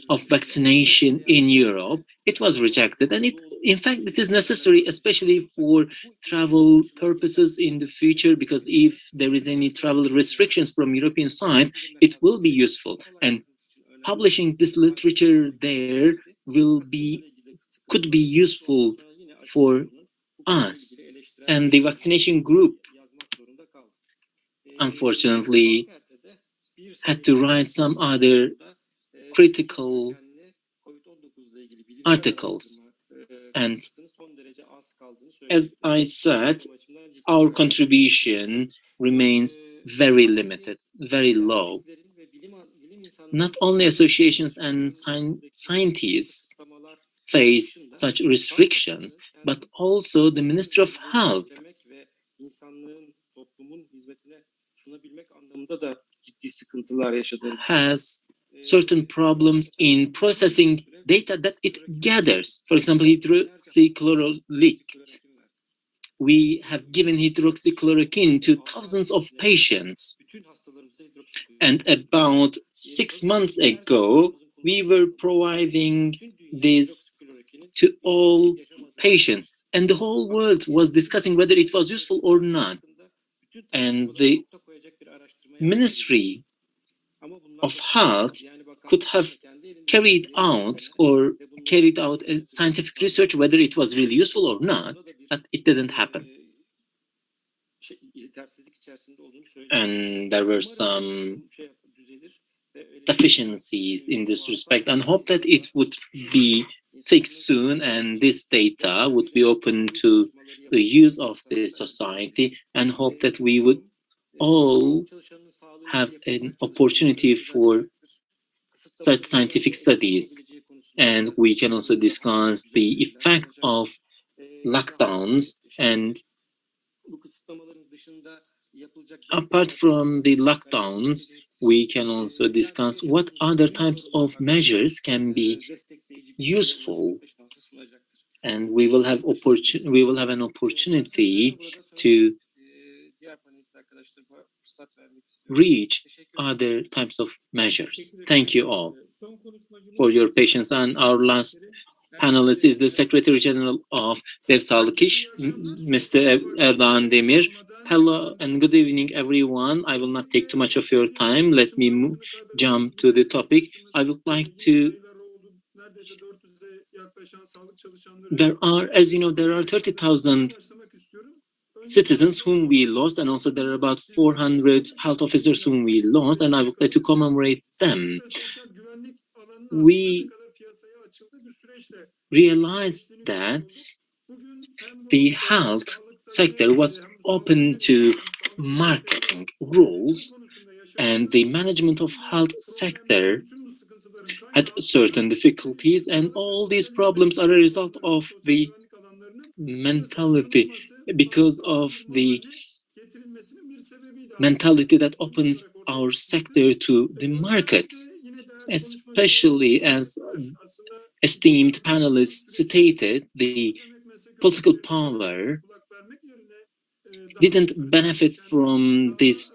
of vaccination in Europe, it was rejected. And in fact, it is necessary, especially for travel purposes in the future, because if there is any travel restrictions from European side, it will be useful. And publishing this literature there could be useful for us. And the vaccination group, unfortunately, had to write some other critical articles. And as I said, our contribution remains very limited, very low. Not only associations and scientists face such restrictions, but also the Ministry of Health has certain problems in processing data that it gathers. For example, hydroxychloroquine. We have given hydroxychloroquine to thousands of patients. And about 6 months ago, we were providing this to all patients. And the whole world was discussing whether it was useful or not. And the Ministry of Health could have carried out a scientific research whether it was really useful or not, but it didn't happen. And there were some deficiencies in this respect, and hope that it would be fixed soon, and this data would be open to the use of the society, and hope that we would all have an opportunity for such scientific studies. And we can also discuss the effect of lockdowns, and apart from the lockdowns, we can also discuss what other types of measures can be useful, and we will have an opportunity to reach other types of measures. Thank you all for your patience. And our last panelist is the Secretary General of Ve Hayalleri, Mr. Erdoğan Demir. Hello and good evening, everyone. I will not take too much of your time. Let me jump to the topic. I would like to. As you know, there are 30,000 citizens whom we lost, and also there are about 400 health officers whom we lost, and I would like to commemorate them. We realized that the health sector was open to marketing rules, and the management of health sector had certain difficulties, and all these problems are a result of the mentality, because of the mentality that opens our sector to the markets, especially as esteemed panelists stated, the political power didn't benefit from this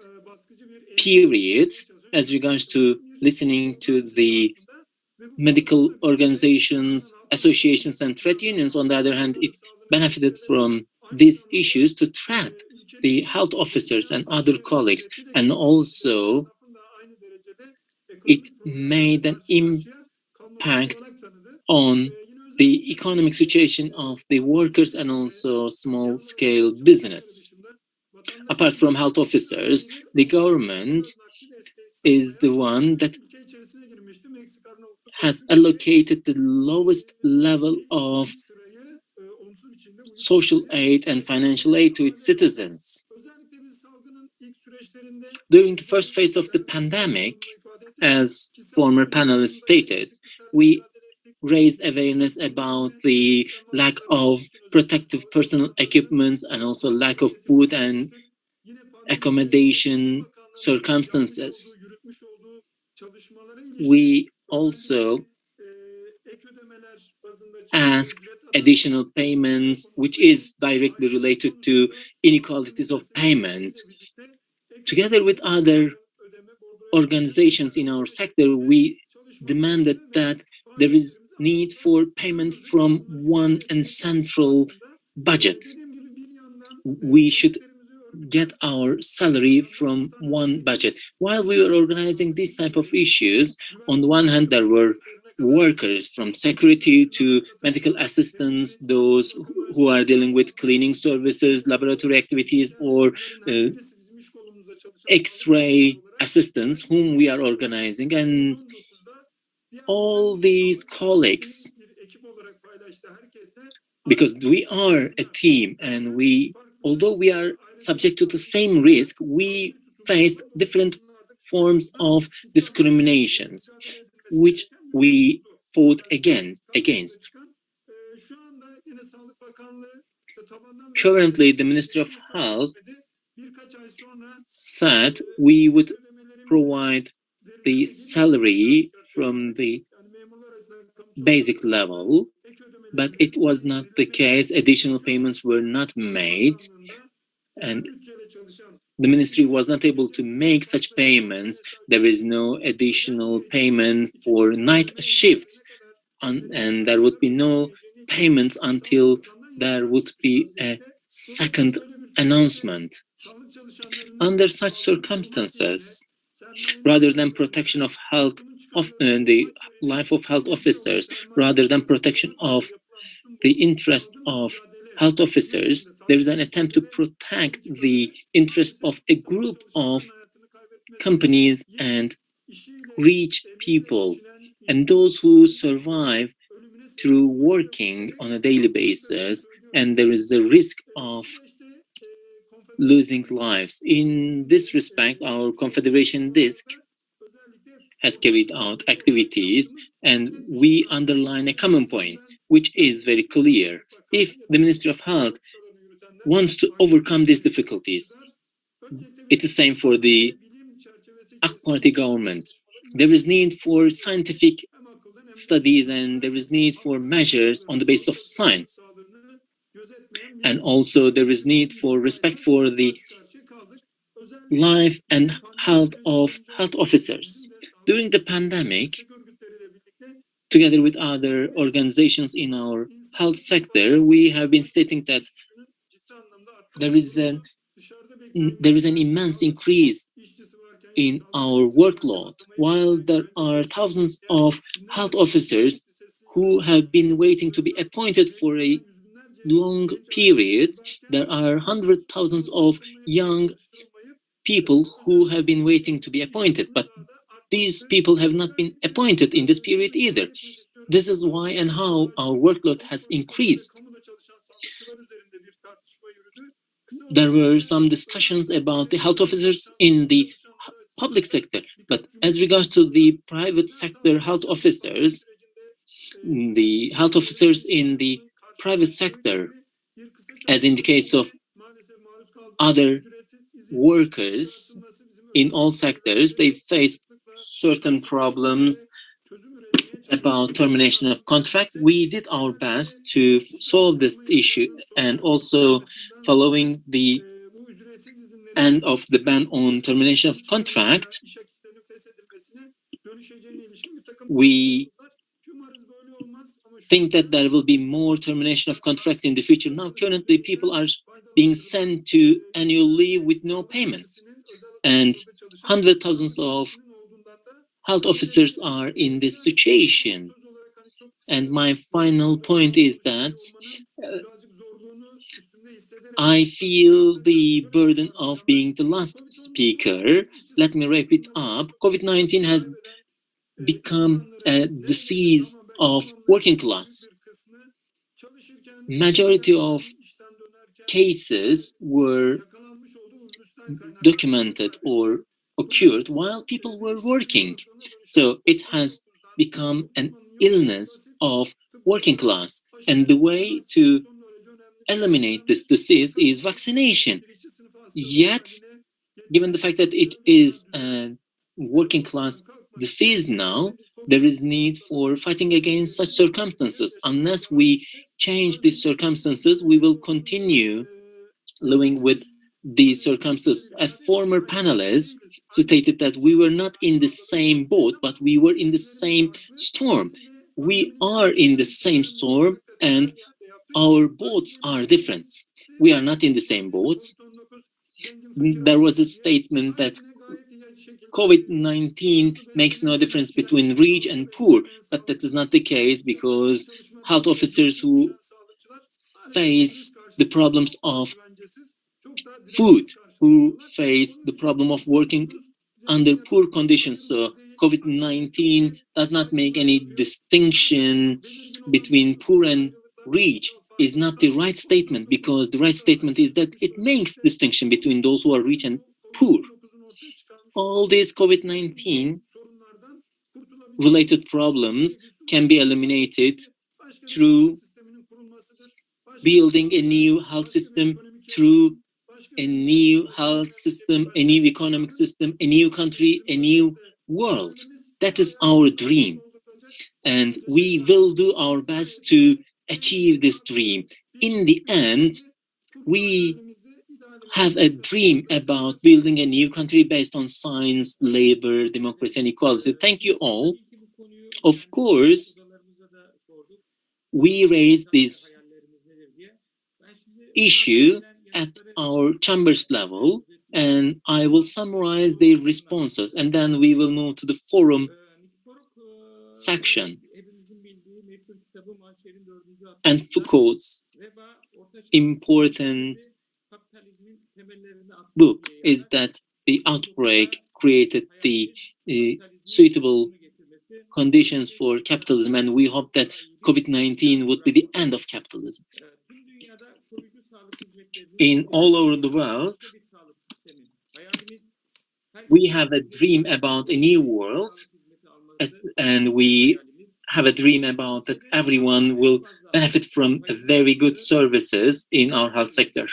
period as regards to listening to the medical organizations, associations, and trade unions. On the other hand, it benefited from these issues to trap the health officers and other colleagues, and also it made an impact on the economic situation of the workers and also small-scale business. Apart from health officers, the government is the one that has allocated the lowest level of social aid and financial aid to its citizens. During the first phase of the pandemic, as former panelists stated, we raised awareness about the lack of protective personal equipment and also lack of food and accommodation circumstances. We also asked additional payments, which is directly related to inequalities of payment. Together with other organizations in our sector, we demanded that there is need for payment from one and central budget. We should get our salary from one budget. While we were organizing these type of issues, on the one hand, there were workers from security to medical assistants, those who are dealing with cleaning services, laboratory activities, or X-ray assistants whom we are organizing. And all these colleagues, because we are a team and although we are subject to the same risk, we face different forms of discriminations, which we fought against. Currently, the Ministry of Health said we would provide the salary from the basic level, but it was not the case. Additional payments were not made, and the ministry was not able to make such payments. There is no additional payment for night shifts, and there would be no payments until there would be a second announcement. Under such circumstances, rather than protection of health of the life of health officers, rather than protection of the interest of health officers, there is an attempt to protect the interest of a group of companies and rich people, and those who survive through working on a daily basis, and there is a risk of losing lives. In this respect, our Confederation DISC has carried out activities, and we underline a common point, which is very clear. If the Ministry of Health wants to overcome these difficulties, it is same for the AK Party government. There is need for scientific studies, and there is need for measures on the basis of science. And also there is need for respect for the life and health of health officers. During the pandemic, together with other organizations in our health sector, we have been stating that there is an immense increase in our workload. While there are thousands of health officers who have been waiting to be appointed for a long period, there are hundreds of thousands of young people who have been waiting to be appointed, but these people have not been appointed in this period either. This is why and how our workload has increased. There were some discussions about the health officers in the public sector, but as regards to the private sector health officers, the health officers in the private sector, as in the case of other workers in all sectors, they faced certain problems about termination of contract. We did our best to solve this issue, and also following the end of the ban on termination of contract, we think that there will be more termination of contracts in the future. Now, currently, people are being sent to annual leave with no payment, and hundreds of thousands of health officers are in this situation. And my final point is that I feel the burden of being the last speaker. Let me wrap it up. COVID-19 has become a disease of working class. Majority of cases were documented or occurred while people were working. So it has become an illness of working class. And the way to eliminate this disease is vaccination. Yet, given the fact that it is a working class disease now, there is need for fighting against such circumstances. Unless we change these circumstances, we will continue living with these circumstances. A former panelist stated that we were not in the same boat, but we were in the same storm. We are in the same storm, and our boats are different. We are not in the same boats. There was a statement that COVID-19 makes no difference between rich and poor, but that is not the case, because health officers who face the problems of food, who face the problem of working under poor conditions. So COVID-19 does not make any distinction between poor and rich. Is not the right statement, because the right statement is that it makes distinction between those who are rich and poor. All these COVID-19 related problems can be eliminated through building a new health system, through a new health system, a new economic system, a new country, a new world. That is our dream. And we will do our best to achieve this dream. In the end, we have a dream about building a new country based on science, labor, democracy, and equality. Thank you all. Of course, we raised this issue at our chambers level, and I will summarize the responses, and then we will move to the forum section. And Foucault's important book is that the outbreak created the suitable conditions for capitalism, and we hope that COVID-19 would be the end of capitalism. In all over the world, we have a dream about a new world, and we have a dream about that everyone will benefit from very good services in our health sector.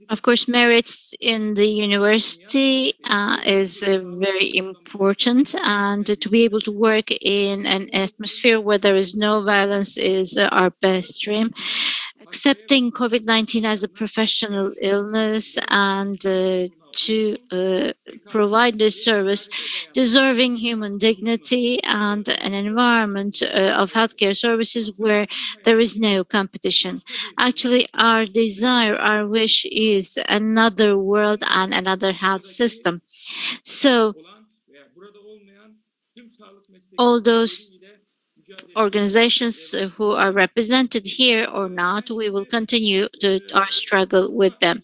Of course, merits in the university is very important, and to be able to work in an atmosphere where there is no violence is our best dream. Accepting COVID-19 as a professional illness and to provide this service, deserving human dignity and an environment of healthcare services where there is no competition. Actually, our desire, our wish is another world and another health system. So all those organizations who are represented here or not, we will continue our struggle with them.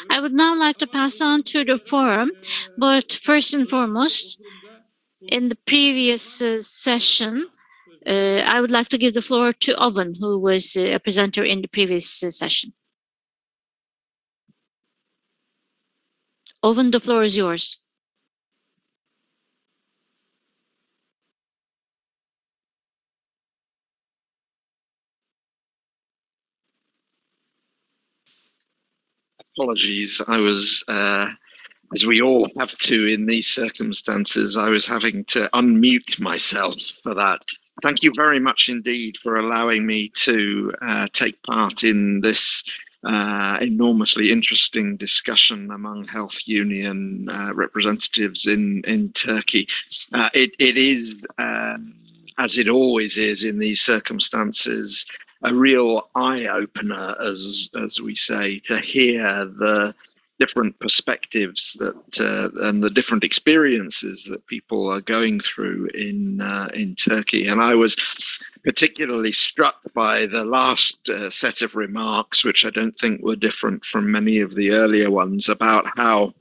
I would now like to pass on to the forum, but first and foremost, in the previous session, I would like to give the floor to Owen, who was a presenter in the previous session. Owen, the floor is yours. Apologies, I was, as we all have to in these circumstances, I was having to unmute myself for that. Thank you very much indeed for allowing me to take part in this enormously interesting discussion among health union representatives in Turkey. It is, as it always is in these circumstances, a real eye-opener, as we say, to hear the different perspectives that and the different experiences that people are going through in Turkey. And I was particularly struck by the last set of remarks, which I don't think were different from many of the earlier ones, about how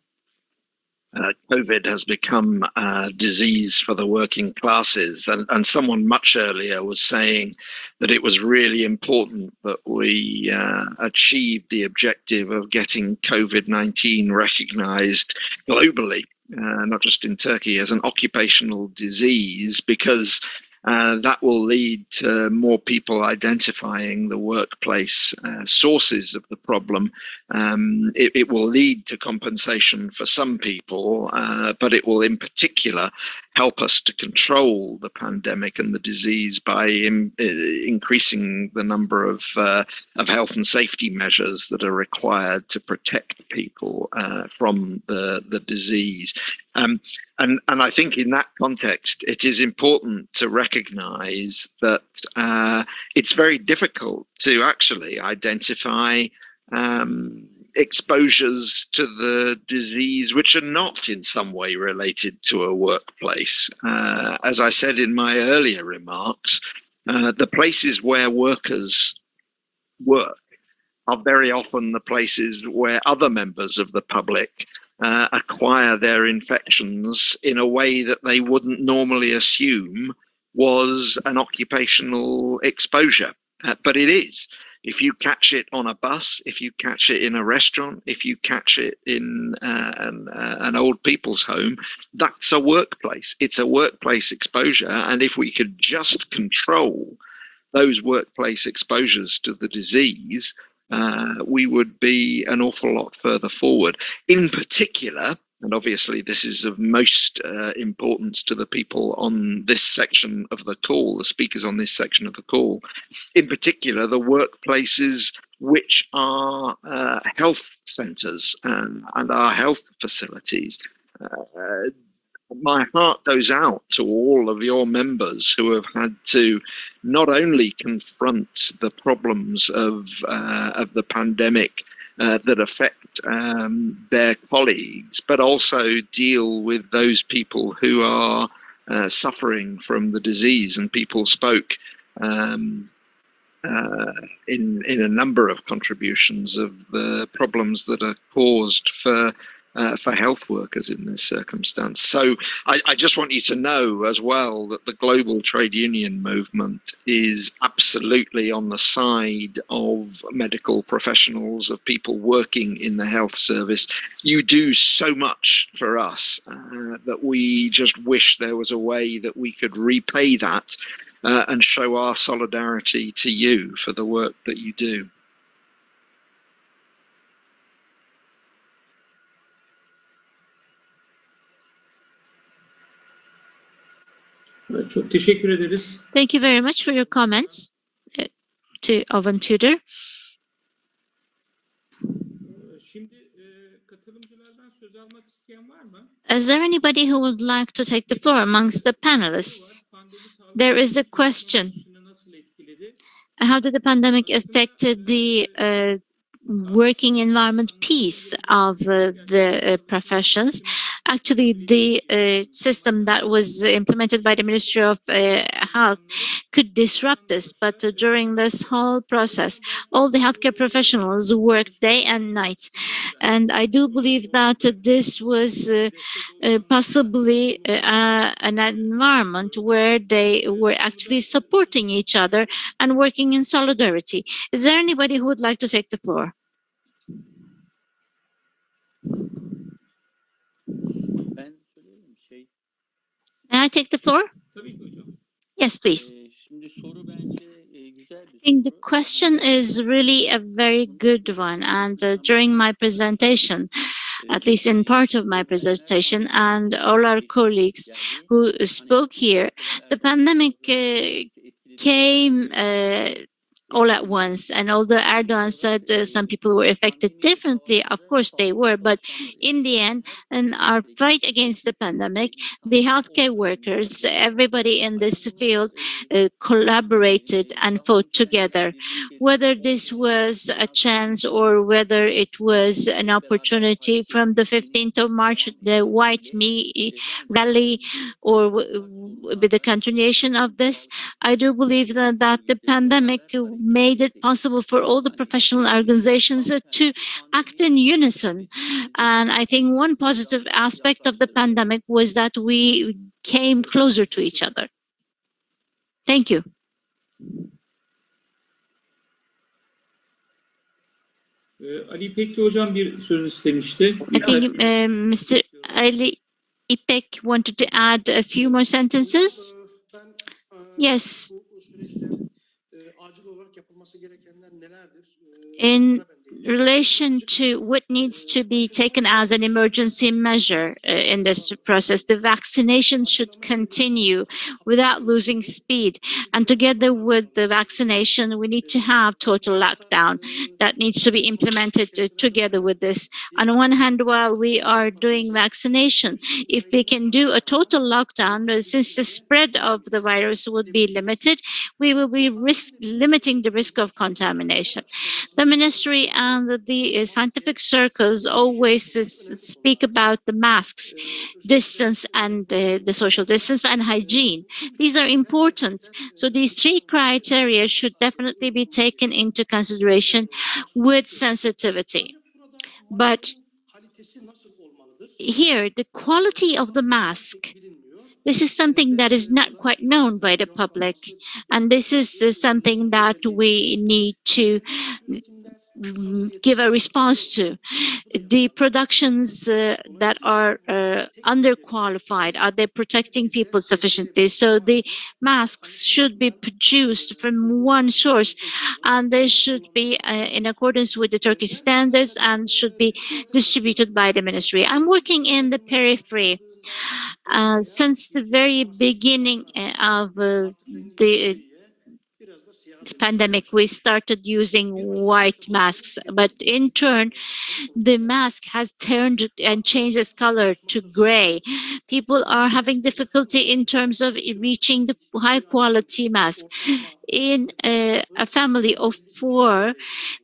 COVID has become a disease for the working classes. And someone much earlier was saying that it was really important that we achieved the objective of getting COVID-19 recognized globally, not just in Turkey, as an occupational disease, because that will lead to more people identifying the workplace sources of the problem. It will lead to compensation for some people, but it will in particular help us to control the pandemic and the disease by increasing the number of health and safety measures that are required to protect people from the disease. And I think in that context, it is important to recognize that it's very difficult to actually identify exposures to the disease which are not in some way related to a workplace. As I said in my earlier remarks, the places where workers work are very often the places where other members of the public acquire their infections in a way that they wouldn't normally assume was an occupational exposure. But it is. If you catch it on a bus, if you catch it in a restaurant, if you catch it in an old people's home, that's a workplace. It's a workplace exposure. And if we could just control those workplace exposures to the disease, we would be an awful lot further forward. In particular, and obviously this is of most importance to the people on this section of the call, the speakers on this section of the call, in particular the workplaces which are health centres and our health facilities. My heart goes out to all of your members who have had to not only confront the problems of the pandemic that affect their colleagues, but also deal with those people who are suffering from the disease. And people spoke in a number of contributions of the problems that are caused for health workers in this circumstance. So I just want you to know as well that the global trade union movement is absolutely on the side of medical professionals, of people working in the health service. You do so much for us that we just wish there was a way that we could repay that and show our solidarity to you for the work that you do. Çok teşekkür ederiz. Thank you very much for your comments to Owen Tudor. Şimdi katılımcılardan söz almak isteyen var mı? Is there anybody who would like to take the floor amongst the panelists? There is a question. How did the pandemic affect the working environment piece of the professions? Actually, the system that was implemented by the Ministry of Health could disrupt this, but during this whole process, all the healthcare professionals worked day and night. And I do believe that this was possibly an environment where they were actually supporting each other and working in solidarity. Is there anybody who would like to take the floor? May I take the floor? Yes, please. I think the question is really a very good one. And during my presentation, at least in part of my presentation, and all our colleagues who spoke here, the pandemic came all at once. And although Erdogan said some people were affected differently, of course they were, but in the end, in our fight against the pandemic, the healthcare workers, everybody in this field collaborated and fought together. Whether this was a chance or whether it was an opportunity from the 15th of March, the White Me rally, or with the continuation of this, I do believe that the pandemic made it possible for all the professional organizations to act in unison. And I think one positive aspect of the pandemic was that we came closer to each other. Thank you. Ali İpekli hocam bir söz istemişti. I think Mr. Ali İpek wanted to add a few more sentences. Yes. In relation to what needs to be taken as an emergency measure in this process, the vaccination should continue without losing speed. And together with the vaccination, we need to have total lockdown that needs to be implemented together with this. On one hand, while we are doing vaccination, if we can do a total lockdown, since the spread of the virus would be limited, we will be limiting the risk of contamination. The ministry and the scientific circles always speak about the masks, distance and the social distance and hygiene. These are important. So these three criteria should definitely be taken into consideration with sensitivity. But here, the quality of the mask, this is something that is not quite known by the public. And this is something that we need to give a response to. The productions that are underqualified, are they protecting people sufficiently? So the masks should be produced from one source, and they should be in accordance with the Turkish standards and should be distributed by the ministry. I'm working in the periphery. Since the very beginning of the pandemic, we started using white masks, but in turn, the mask has turned and changed its color to gray. People are having difficulty in terms of reaching the high quality mask. In a family of 4,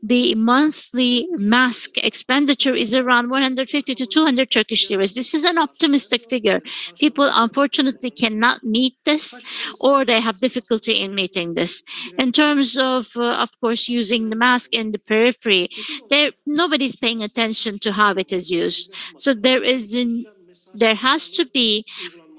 the monthly mask expenditure is around 150 to 200 Turkish liras. This is an optimistic figure. People unfortunately cannot meet this, or they have difficulty in meeting this. In terms of course, using the mask in the periphery, nobody's paying attention to how it is used. So there has to be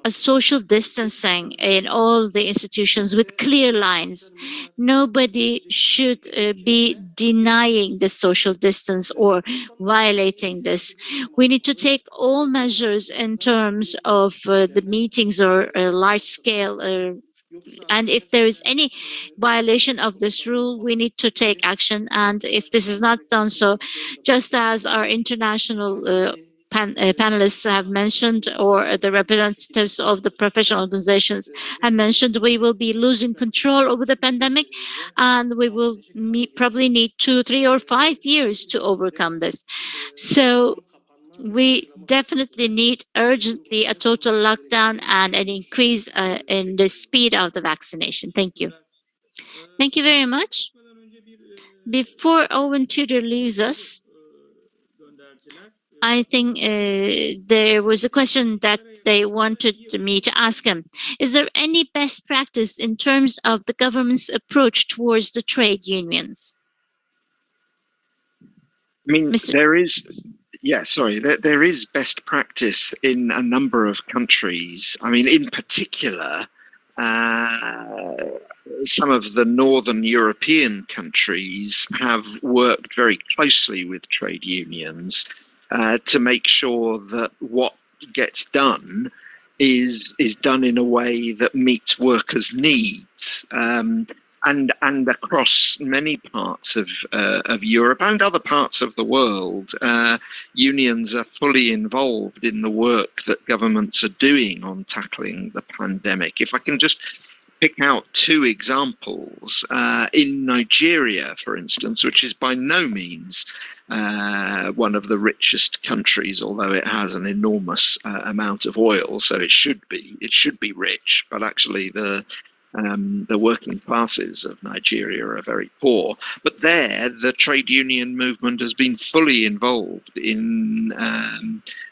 a social distancing in all the institutions with clear lines. Nobody should be denying the social distance or violating this. We need to take all measures in terms of the meetings or large scale and if there is any violation of this rule, we need to take action. And if this is not done so, just as our international panelists have mentioned, or the representatives of the professional organizations have mentioned, we will be losing control over the pandemic, and we will probably need 2, 3, or 5 years to overcome this. So we definitely need urgently a total lockdown and an increase in the speed of the vaccination. Thank you. Thank you very much. Before Owen Tudor leaves us, I think there was a question that they wanted me to ask him. Is there any best practice in terms of the government's approach towards the trade unions? I mean, there is best practice in a number of countries. I mean, in particular, some of the Northern European countries have worked very closely with trade unions to make sure that what gets done is done in a way that meets workers' needs. And across many parts of Europe and other parts of the world, unions are fully involved in the work that governments are doing on tackling the pandemic. If I can just pick out two examples. In Nigeria, for instance, which is by no means one of the richest countries, although it has an enormous amount of oil, so it should be rich. But actually, the working classes of Nigeria are very poor. But there, the trade union movement has been fully involved in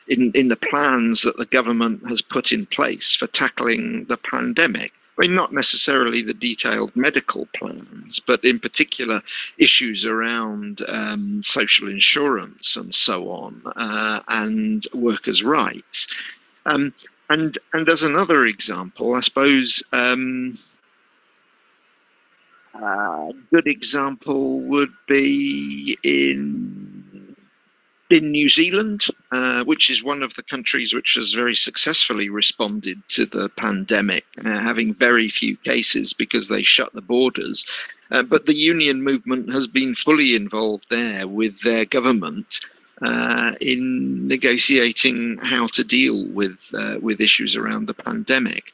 the plans that the government has put in place for tackling the pandemic. I mean, not necessarily the detailed medical plans, but in particular issues around social insurance and so on, and workers' rights. And as another example, I suppose, a good example would be in New Zealand, which is one of the countries which has very successfully responded to the pandemic, having very few cases because they shut the borders. But the union movement has been fully involved there with their government in negotiating how to deal with issues around the pandemic.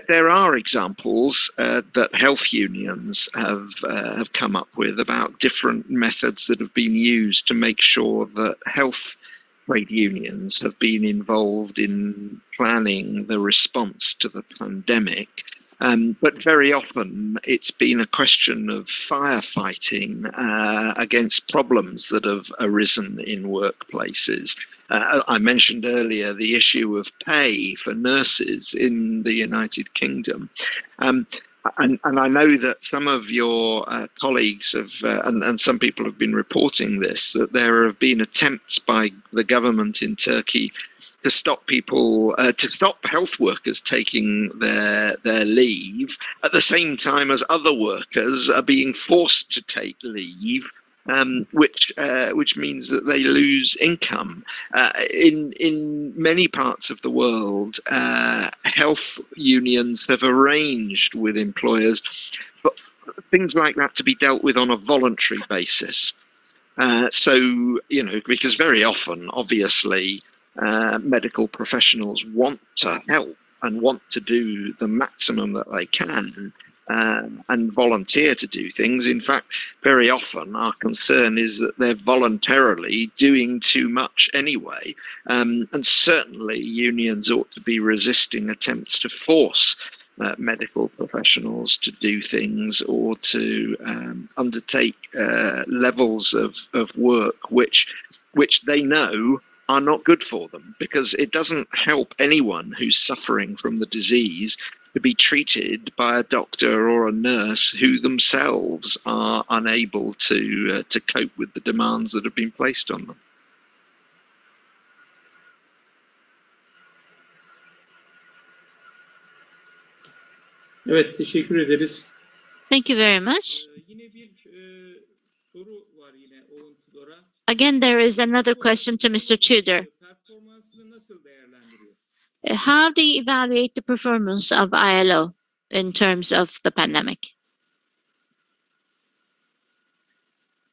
There are examples that health unions have come up with about different methods that have been used to make sure that health trade unions have been involved in planning the response to the pandemic. But very often it's been a question of firefighting against problems that have arisen in workplaces. I mentioned earlier the issue of pay for nurses in the United Kingdom. And I know that some of your colleagues have, and some people have been reporting this, that there have been attempts by the government in Turkey to stop people, to stop health workers taking their leave at the same time as other workers are being forced to take leave, which means that they lose income. In many parts of the world, health unions have arranged with employers for things like that to be dealt with on a voluntary basis. So, you know, because very often, obviously, medical professionals want to help and want to do the maximum that they can and volunteer to do things. In fact, very often our concern is that they're voluntarily doing too much anyway. And certainly unions ought to be resisting attempts to force medical professionals to do things or to undertake levels of work which they know are not good for them, because it doesn't help anyone who's suffering from the disease to be treated by a doctor or a nurse who themselves are unable to cope with the demands that have been placed on them. Evet, teşekkür ederiz. Thank you very much. Yine bir soru var yine Owen Tudor'a. Again, there is another question to Mr. Tudor. Performansını nasıl değerlendiriyor? How do you evaluate the performance of ILO in terms of the pandemic?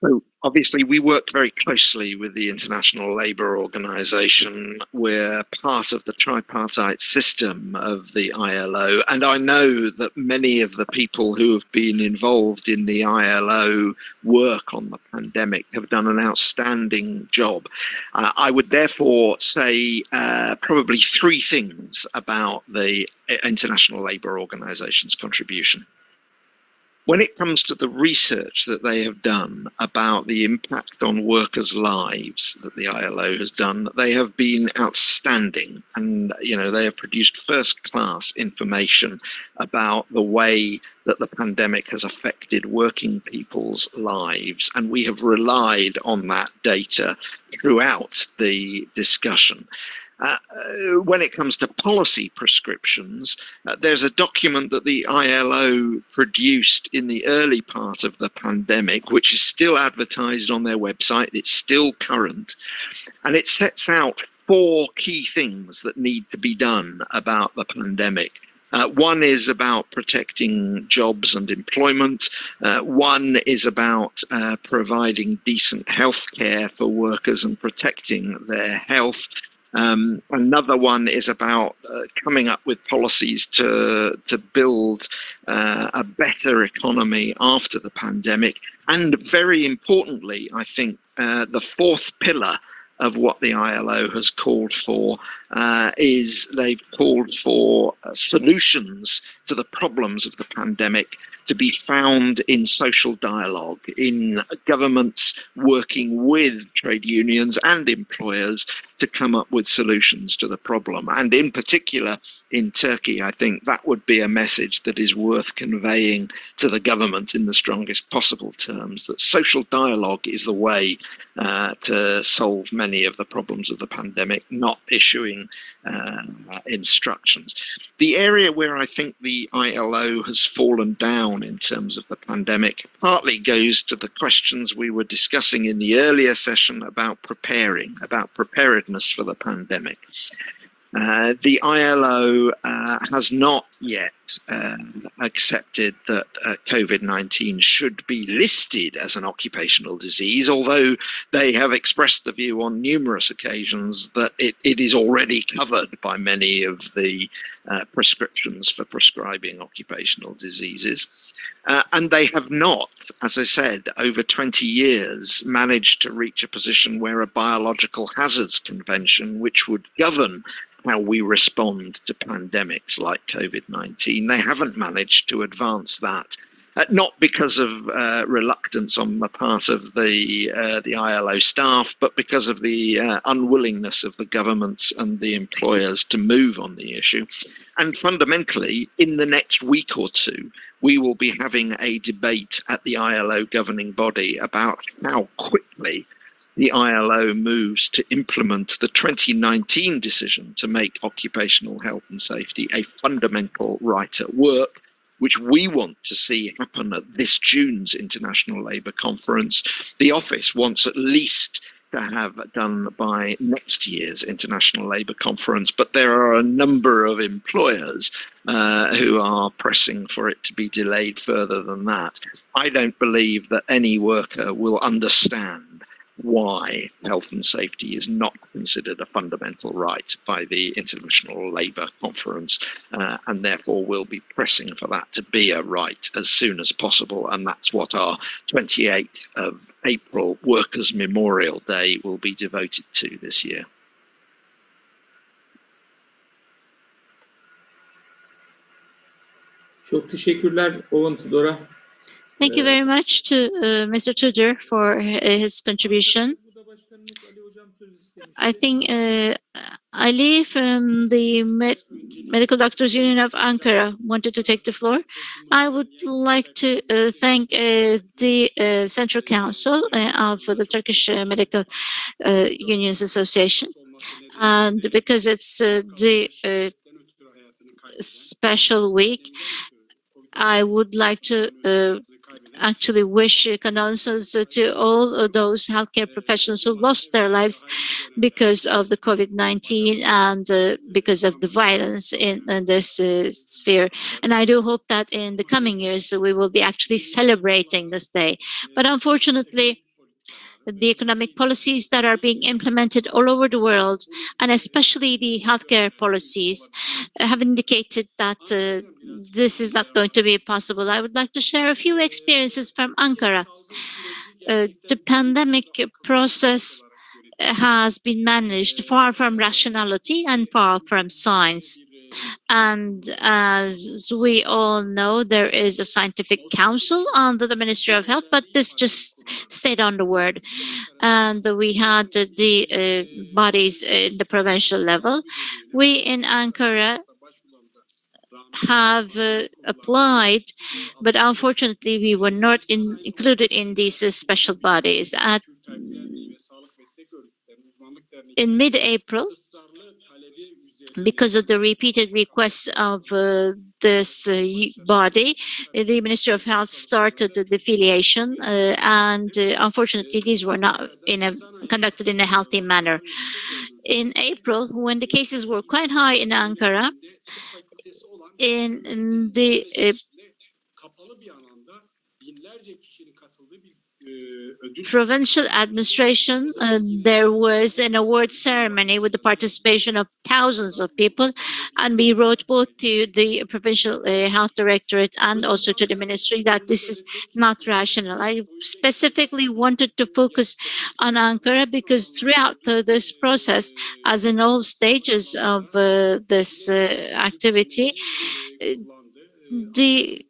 So obviously, we work very closely with the International Labour Organization. We're part of the tripartite system of the ILO. And I know that many of the people who have been involved in the ILO work on the pandemic have done an outstanding job. I would therefore say probably three things about the International Labour Organization's contribution. When it comes to the research that they have done about the impact on workers' lives that the ILO has done, they have been outstanding. And, you know, they have produced first-class information about the way that the pandemic has affected working people's lives. And we have relied on that data throughout the discussion. When it comes to policy prescriptions, there's a document that the ILO produced in the early part of the pandemic, which is still advertised on their website. It's still current. And it sets out 4 key things that need to be done about the pandemic. One is about protecting jobs and employment. One is about providing decent health care for workers and protecting their health. Another one is about coming up with policies to build a better economy after the pandemic. And very importantly, I think the fourth pillar of what the ILO has called for is they've called for solutions to the problems of the pandemic to be found in social dialogue, in governments working with trade unions and employers to come up with solutions to the problem. And in particular, in Turkey, I think that would be a message that is worth conveying to the government in the strongest possible terms, that social dialogue is the way to solve many of the problems of the pandemic, not issuing instructions. The area where I think the ILO has fallen down in terms of the pandemic partly goes to the questions we were discussing in the earlier session about preparedness for the pandemic. The ILO has not yet accepted that COVID-19 should be listed as an occupational disease, although they have expressed the view on numerous occasions that it is already covered by many of the prescriptions for prescribing occupational diseases. And they have not, as I said, over 20 years managed to reach a position where a biological hazards convention, which would govern how we respond to pandemics like COVID-19, they haven't managed to advance that. Not because of reluctance on the part of the ILO staff, but because of the unwillingness of the governments and the employers to move on the issue. And fundamentally, in the next week or two, we will be having a debate at the ILO governing body about how quickly the ILO moves to implement the 2019 decision to make occupational health and safety a fundamental right at work, which we want to see happen at this June's International Labour Conference. The office wants at least to have done by next year's International Labour Conference, but there are a number of employers who are pressing for it to be delayed further than that. I don't believe that any worker will understand why health and safety is not considered a fundamental right by the International Labour Conference, and therefore will be pressing for that to be a right as soon as possible. And that's what our 28th of April Workers' Memorial Day will be devoted to this year. Çok teşekkürler Owen Tudor'a. Thank you very much to Mr. Tudor for his contribution. I think Ali from the Medical Doctors Union of Ankara wanted to take the floor. I would like to thank the Central Council of the Turkish Medical Unions Association, and because it's the special week, I would like to actually wish condolences to all those healthcare professionals who lost their lives because of the COVID-19 and because of the violence in this sphere. And I do hope that in the coming years we will be actually celebrating this day. But unfortunately, the economic policies that are being implemented all over the world, and especially the healthcare policies, have indicated that this is not going to be possible. I would like to share a few experiences from Ankara. The pandemic process has been managed far from rationality and far from science. And as we all know, there is a scientific council under the Ministry of Health, but this just stayed on the word. And we had the bodies in the provincial level. We in Ankara have applied, but unfortunately we were not included in these special bodies. In mid-April, because of the repeated requests of this body, the Ministry of Health started the affiliation, and unfortunately these were not conducted in a healthy manner. In April, when the cases were quite high in Ankara, in the provincial administration, there was an award ceremony with the participation of thousands of people, and we wrote both to the provincial health directorate and also to the ministry that this is not rational. I specifically wanted to focus on Ankara because throughout this process, as in all stages of this activity, the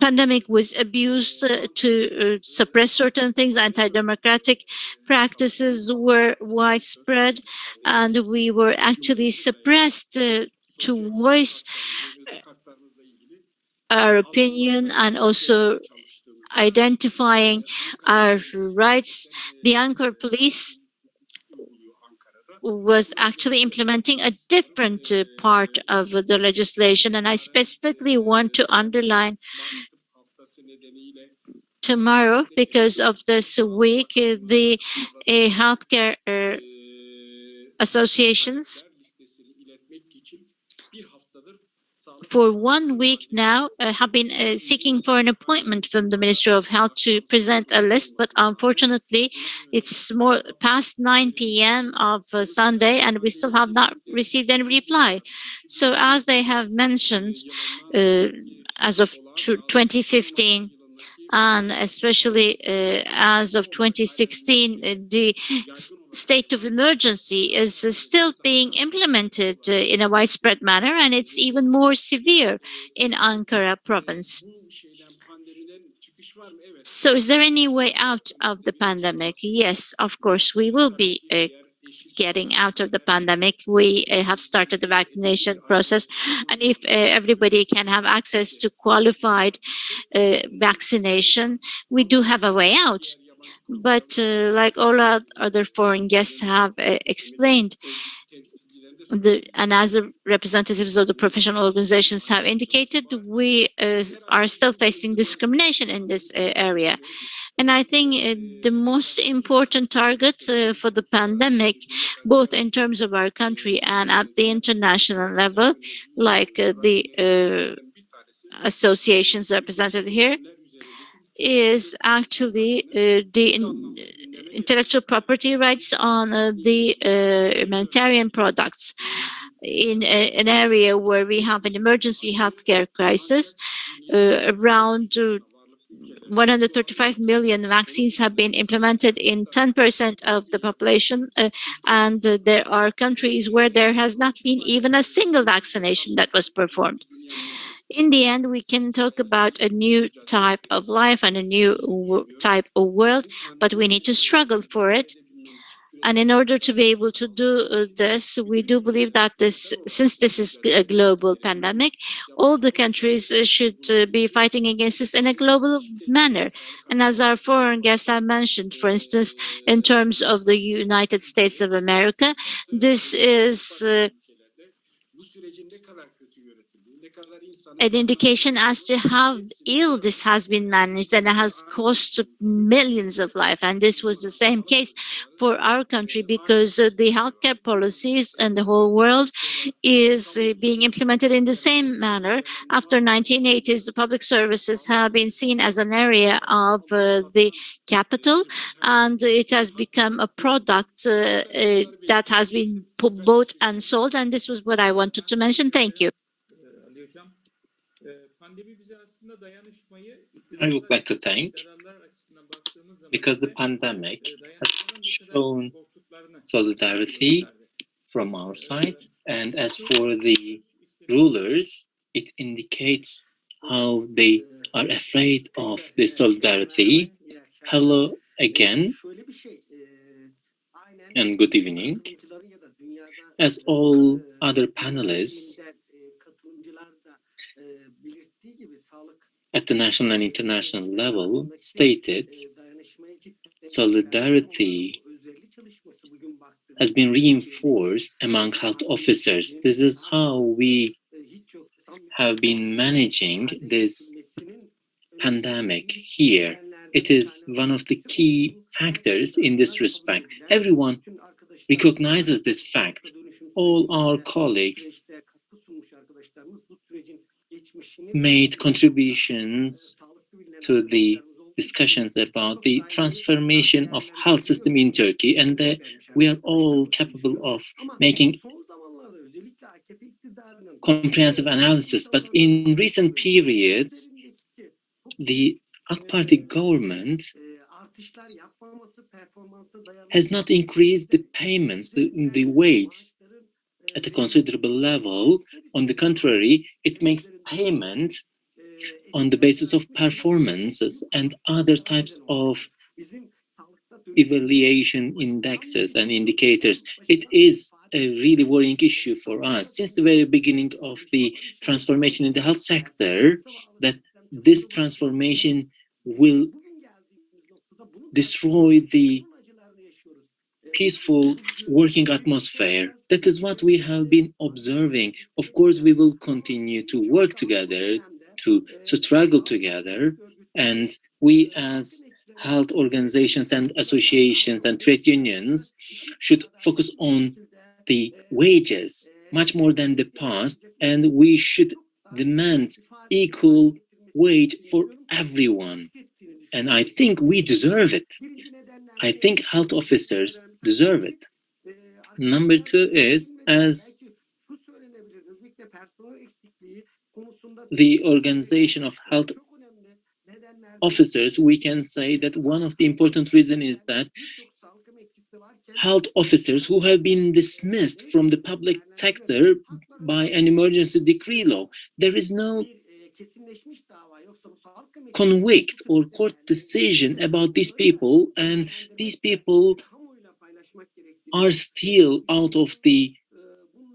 pandemic was abused to suppress certain things. Anti-democratic practices were widespread, and we were actually suppressed to voice our opinion and also identifying our rights. The Ankara police was actually implementing a different part of the legislation, and I specifically want to underline tomorrow, because of this week, the healthcare associations for 1 week now have been seeking for an appointment from the Ministry of Health to present a list, but unfortunately it's more past 9 p.m. of Sunday and we still have not received any reply. So as they have mentioned, as of 2015 and especially as of 2016, the state of emergency is still being implemented in a widespread manner, and it's even more severe in Ankara province. So is there any way out of the pandemic? Yes, of course, we will be getting out of the pandemic. We have started the vaccination process, and if everybody can have access to qualified vaccination, we do have a way out. But like all other foreign guests have explained, and as the representatives of the professional organizations have indicated, we are still facing discrimination in this area. And I think the most important target for the pandemic, both in terms of our country and at the international level, like the associations represented here, is actually the intellectual property rights on the humanitarian products. In an area where we have an emergency healthcare crisis, around 135 million vaccines have been implemented in 10% of the population, and there are countries where there has not been even a single vaccination that was performed. In the end, we can talk about a new type of life and a new type of world, but we need to struggle for it. And in order to be able to do this, we do believe that since this is a global pandemic, all the countries should be fighting against this in a global manner. And as our foreign guests have mentioned, for instance, in terms of the United States of America, this is an indication as to how ill this has been managed, and it has cost millions of lives. And this was the same case for our country, because the healthcare policies in the whole world is being implemented in the same manner. After 1980s, the public services have been seen as an area of the capital, and it has become a product that has been bought and sold. And this was what I wanted to mention. Thank you. I would like to thank, because the pandemic has shown solidarity from our side, and as for the rulers, it indicates how they are afraid of the solidarity. Hello again, and good evening. As all other panelists at the national and international level stated, solidarity has been reinforced among health officers. This is how we have been managing this pandemic here. It is one of the key factors in this respect. Everyone recognizes this fact. All our colleagues made contributions to the discussions about the transformation of health system in Turkey, and that we are all capable of making comprehensive analysis. But in recent periods, the AK Party government has not increased the payments, the wage at a considerable level. On the contrary, it makes payment on the basis of performances and other types of evaluation indexes and indicators. It is a really worrying issue for us since the very beginning of the transformation in the health sector, that this transformation will destroy the peaceful working atmosphere. That is what we have been observing. Of course, we will continue to work together, to struggle together, and we as health organizations and associations and trade unions should focus on the wages much more than the past, and we should demand equal wage for everyone. And I think we deserve it. I think health officers deserve it. Number two is, as the organization of health officers, we can say that one of the important reasons is that health officers who have been dismissed from the public sector by an emergency decree law, there is no convict or court decision about these people, and these people are still out of the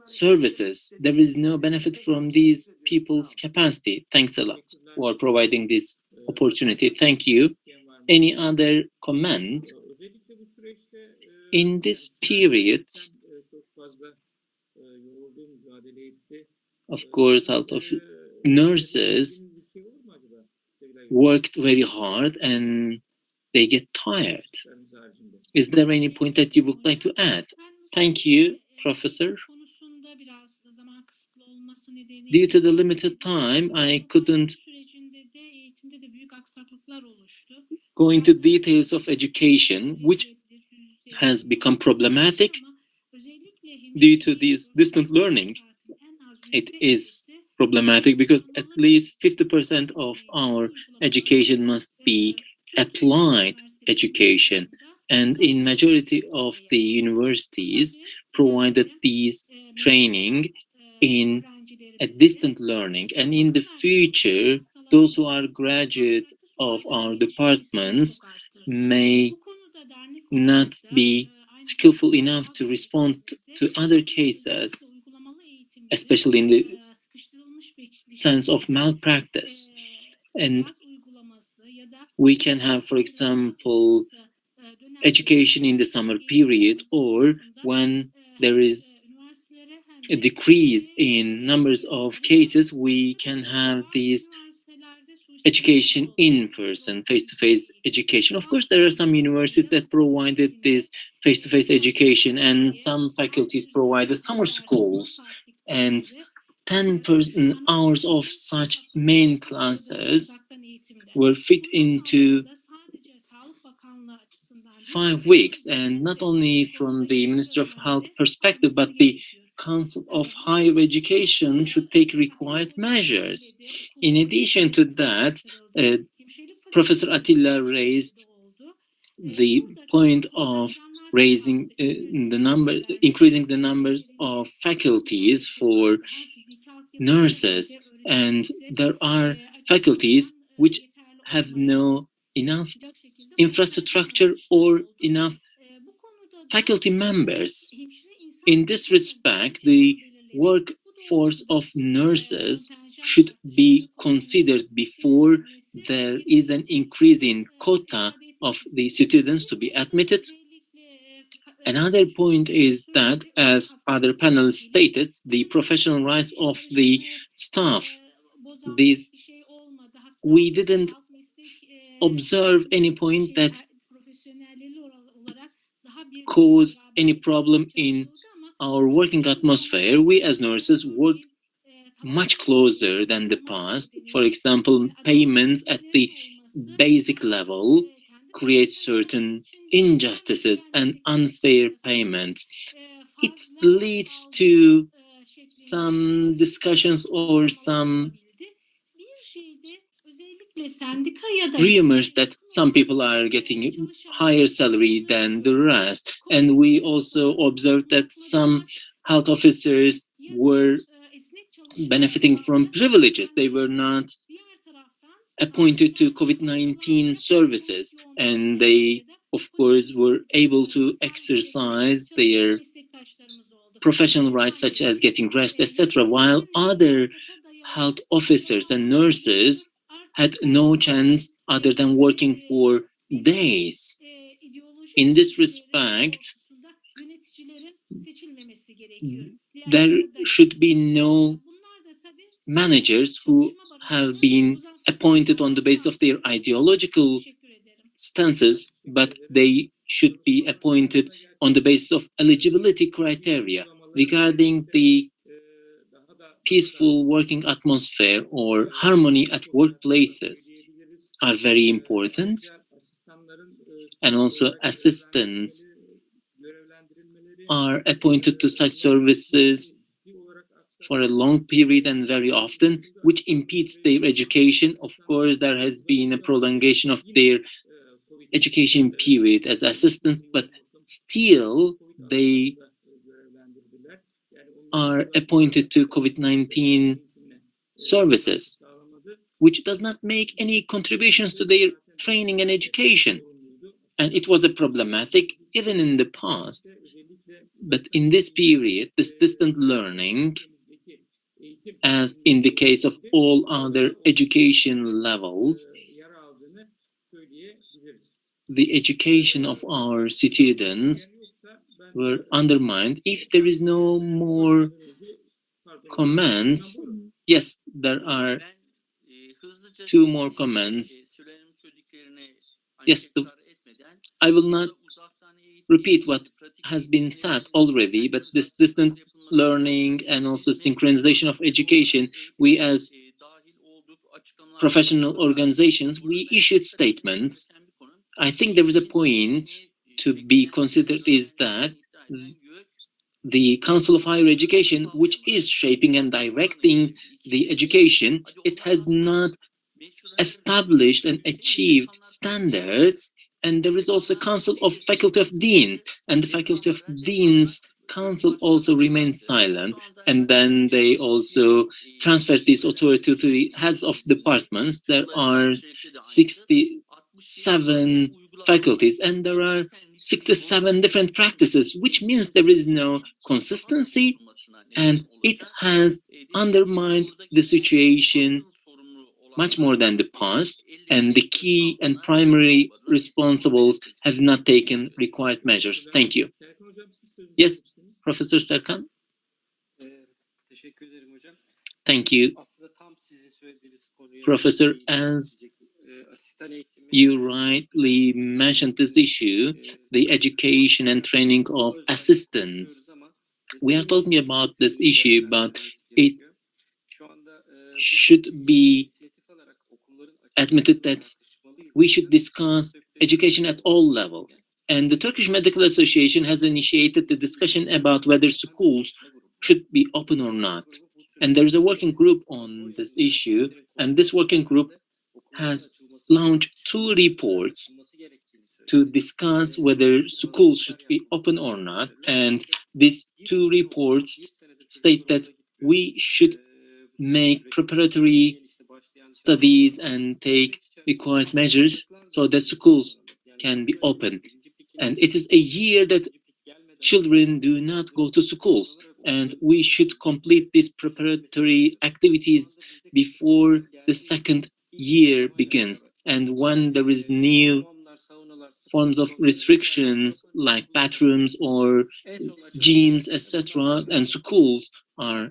services. There is no benefit from these people's capacity. Thanks a lot for providing this opportunity. Thank you. Any other comment? In this period, of course, health of nurses worked very hard and they get tired. Is there any point that you would like to add? Thank you, Professor. Due to the limited time, I couldn't go into details of education, which has become problematic due to this distant learning. It is problematic because at least 50% of our education must be applied education, and in majority of the universities provided these training in a distant learning, and in the future those who are graduate of our departments may not be skillful enough to respond to other cases, especially in the sense of malpractice. And we can have, for example, education in the summer period, or when there is a decrease in numbers of cases, we can have these education in person, face-to-face education. Of course, there are some universities that provided this face-to-face education, and some faculties provided summer schools, and 10 hours of such main classes were fit into 5 weeks. And not only from the Ministry of Health perspective, but the Council of Higher Education should take required measures. In addition to that, Professor Attila raised the point of increasing the numbers of faculties for nurses, and there are faculties which have no enough infrastructure or enough faculty members. In this respect, the workforce of nurses should be considered before there is an increase in quota of the students to be admitted. Another point is that, as other panelists stated, the professional rights of the staff. We didn't observe any point that caused any problem in our working atmosphere. We as nurses worked much closer than the past. For example, payments at the basic level creates certain injustices and unfair payments. It leads to some discussions or some rumors that some people are getting higher salary than the rest. And we also observed that some health officers were benefiting from privileges. They were not appointed to COVID-19 services, and they, of course, were able to exercise their professional rights, such as getting rest, etc., while other health officers and nurses had no chance other than working for days. In this respect, there should be no managers who have been appointed on the basis of their ideological stances, but they should be appointed on the basis of eligibility criteria. Regarding the peaceful working atmosphere or harmony at workplaces are very important, and also assistants are appointed to such services for a long period and very often, which impedes their education. Of course, there has been a prolongation of their education period as assistants, but still they are appointed to COVID-19 services, which does not make any contributions to their training and education. And it was a problematic even in the past. But in this period, this distant learning, as in the case of all other education levels, the education of our students were undermined. If there is no more comments, yes, there are two more comments. Yes, I will not repeat what has been said already, but this distant learning and also synchronization of education, we as professional organizations, we issued statements. I think there is a point to be considered is that the Council of Higher Education, which is shaping and directing the education, it has not established and achieved standards. And there is also Council of Faculty of Deans, and the Faculty of Deans Council also remains silent. And then they also transferred this authority to the heads of departments. There are 67 faculties, and there are 67 different practices, which means there is no consistency, and it has undermined the situation much more than the past, and the key and primary responsibles have not taken required measures. Thank you. Yes, Professor Serkan? Thank you. Professor, as you rightly mentioned this issue, the education and training of assistants. We are talking about this issue, but it should be admitted that we should discuss education at all levels. And the Turkish Medical Association has initiated the discussion about whether schools should be open or not. And there is a working group on this issue, and this working group has launched 2 reports to discuss whether schools should be open or not. And these 2 reports state that we should make preparatory studies and take required measures so that schools can be open. And it is a year that children do not go to schools, and we should complete these preparatory activities before the 2nd year begins. And when there is new forms of restrictions like bathrooms or gyms, etc., and schools are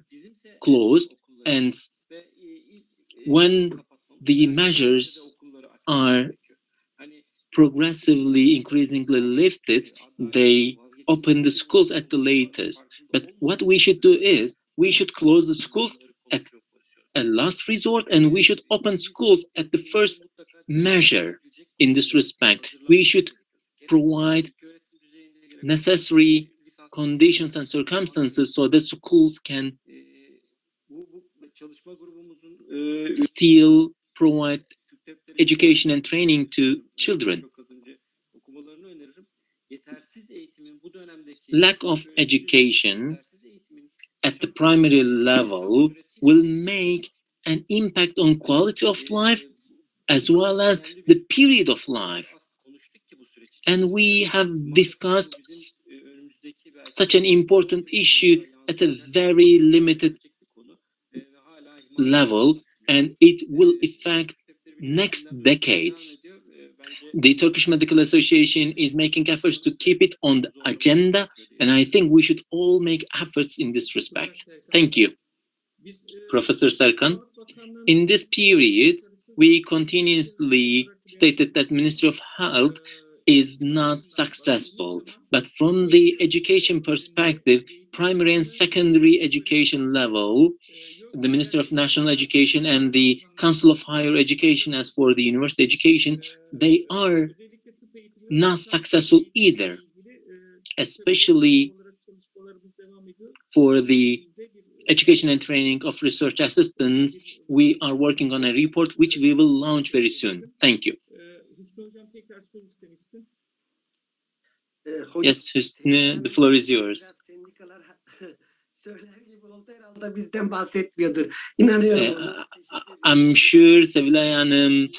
closed, and when the measures are progressively, increasingly lifted, they open the schools at the latest. But what we should do is, we should close the schools at a last resort, and we should open schools at the first measure in this respect. We should provide necessary conditions and circumstances so that schools can still provide education and training to children. Lack of education at the primary level will make an impact on quality of life as well as the period of life. And we have discussed such an important issue at a very limited level, and it will affect next decades. The Turkish Medical Association is making efforts to keep it on the agenda, and I think we should all make efforts in this respect. Thank you. Professor Serkan, in this period, we continuously stated that Ministry of Health is not successful, but from the education perspective, primary and secondary education level, the Minister of National Education and the Council of Higher Education, as for the university education, they are not successful either, especially for the education and training of research assistants. We are working on a report which we will launch very soon. Thank you. Yes, Hüsnü, the floor is yours. I'm sure Sevilay Hanım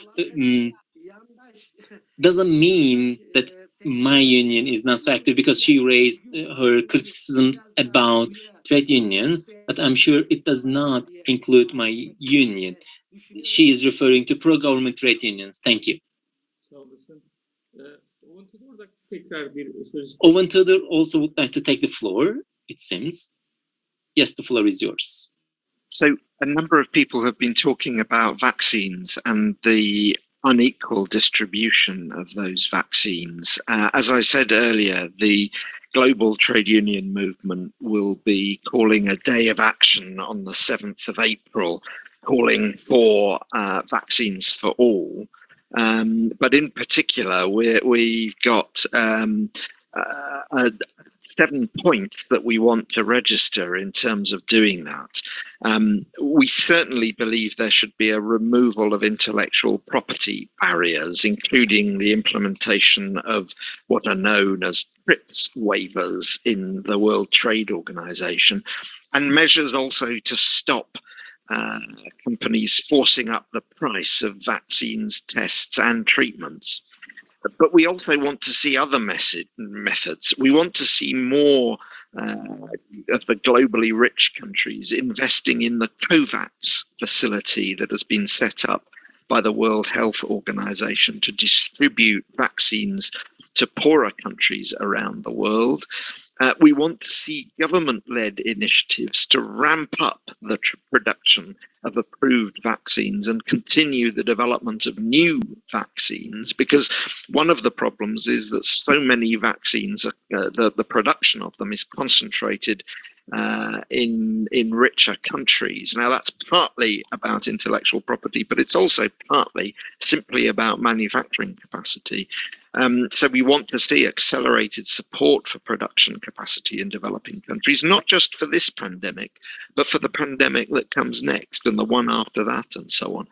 doesn't mean that my union is not so active because she raised her criticisms about trade unions, but I'm sure it does not include my union. She is referring to pro-government trade unions. Thank you. Owen Tudor also would like to take the floor, it seems. Yes, the floor is yours. So a number of people have been talking about vaccines and the unequal distribution of those vaccines. As I said earlier, the global trade union movement will be calling a day of action on the 7th of April, calling for vaccines for all. But in particular, we've got 7 points that we want to register in terms of doing that. We certainly believe there should be a removal of intellectual property barriers, including the implementation of what are known as TRIPS waivers in the World Trade Organization, and measures also to stop companies forcing up the price of vaccines, tests, and treatments. But we also want to see other methods. We want to see more of the globally rich countries investing in the COVAX facility that has been set up by the World Health Organization to distribute vaccines to poorer countries around the world. We want to see government-led initiatives to ramp up the production of approved vaccines and continue the development of new vaccines, because one of the problems is that so many vaccines, the production of them is concentrated in richer countries. Now, that's partly about intellectual property, but it's also partly simply about manufacturing capacity. So we want to see accelerated support for production capacity in developing countries, not just for this pandemic, but for the pandemic that comes next and the one after that and so on.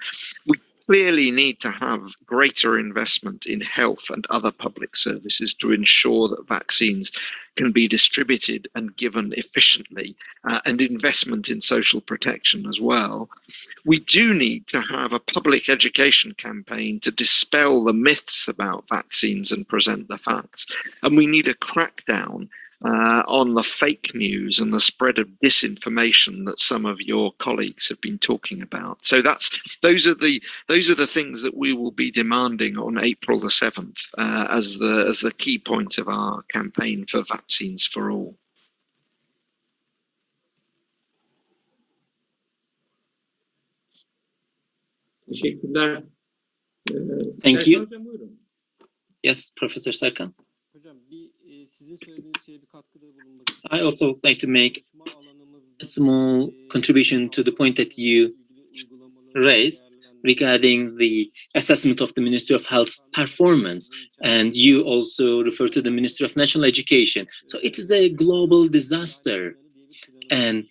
We clearly need to have greater investment in health and other public services to ensure that vaccines can be distributed and given efficiently, and investment in social protection as well. We do need to have a public education campaign to dispel the myths about vaccines and present the facts. And we need a crackdown on the fake news and the spread of disinformation that some of your colleagues have been talking about. So those are the things that we will be demanding on April the 7th as the key point of our campaign for vaccines for all. Teşekkürler. Thank you. Hocam, buyurun. Yes, Professor Serkan. Hocam sizin söylediğiniz şeye bir katkıda bulunmak istiyorum. I also would like to make a small contribution to the point that you raised. regarding the assessment of the Ministry of Health's performance, and you also refer to the Ministry of National Education. So it is a global disaster, and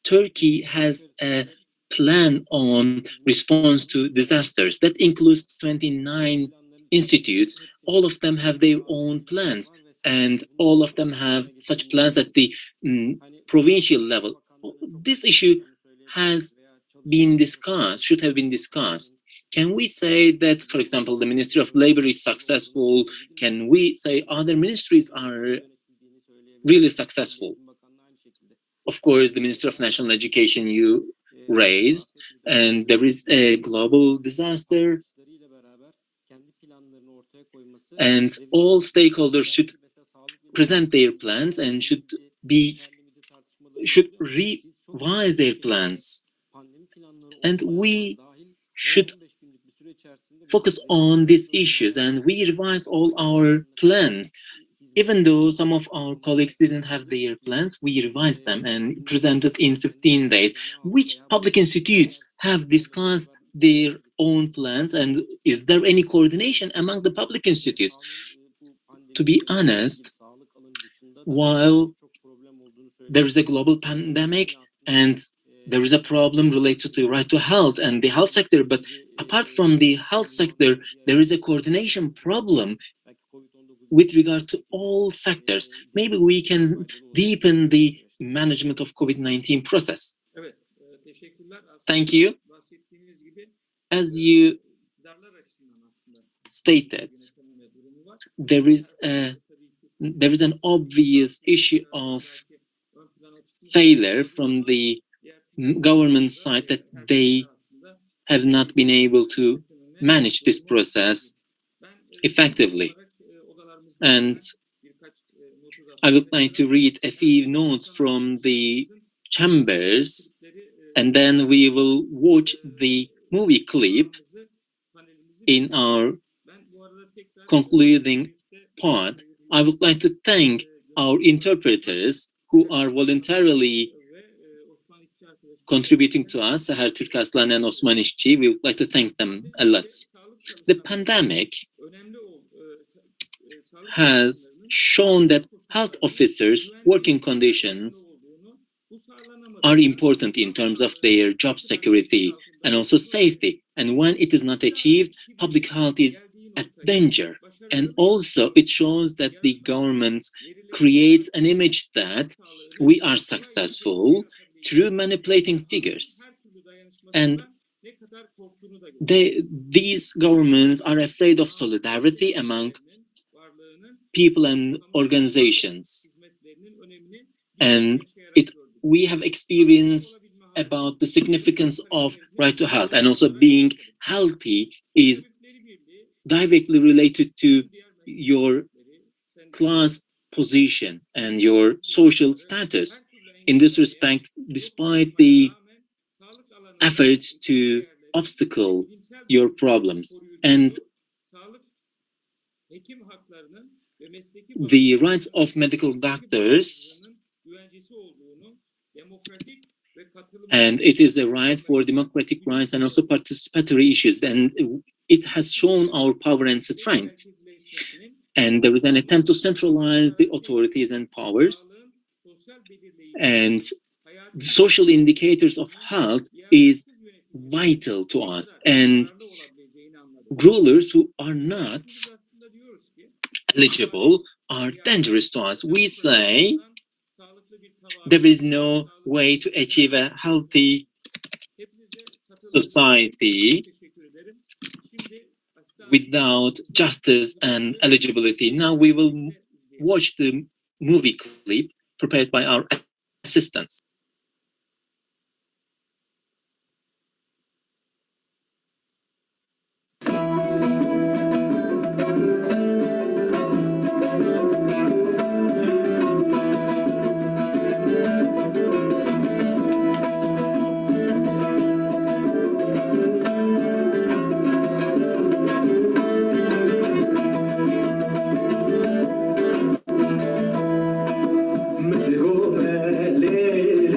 Turkey has a plan on response to disasters that includes 29 institutes. All of them have their own plans, and all of them have such plans at the provincial level. This issue has been discussed, should have been discussed. Can we say that, for example, the Ministry of Labor is successful? Can we say other ministries are really successful? Of course, the Ministry of National Education you raised, and there is a global disaster, and all stakeholders should present their plans and should revise their plans. And we should focus on these issues, and we revised all our plans. Even though some of our colleagues didn't have their plans, we revised them and presented in 15 days. Which public institutes have discussed their own plans, and is there any coordination among the public institutes? To be honest, while there is a global pandemic and there is a problem related to right to health and the health sector, but apart from the health sector, there is a coordination problem with regard to all sectors. Maybe we can deepen the management of COVID-19 process. Thank you. As you stated, there is an obvious issue of failure from the government side, that they have not been able to manage this process effectively. And I would like to read a few notes from the chambers, and then we will watch the movie clip in our concluding part. I would like to thank our interpreters who are voluntarily contributing to us, Seher Türkaslan and Osman İşçi. We would like to thank them a lot. The pandemic has shown that health officers' working conditions are important in terms of their job security and also safety. And when it is not achieved, public health is at danger. And also it shows that the government creates an image that we are successful through manipulating figures. And these governments are afraid of solidarity among people and organizations. And we have experienced about the significance of right to health, and also being healthy is directly related to your class position and your social status. In this respect, despite the efforts to obstacle your problems, and the rights of medical doctors, and it is a right for democratic rights and also participatory issues, and it has shown our power and strength. And there is an attempt to centralize the authorities and powers, and the social indicators of health is vital to us, and rulers who are not eligible are dangerous to us. We say there is no way to achieve a healthy society without justice and eligibility. Now we will watch the movie clip prepared by our assistants. Ve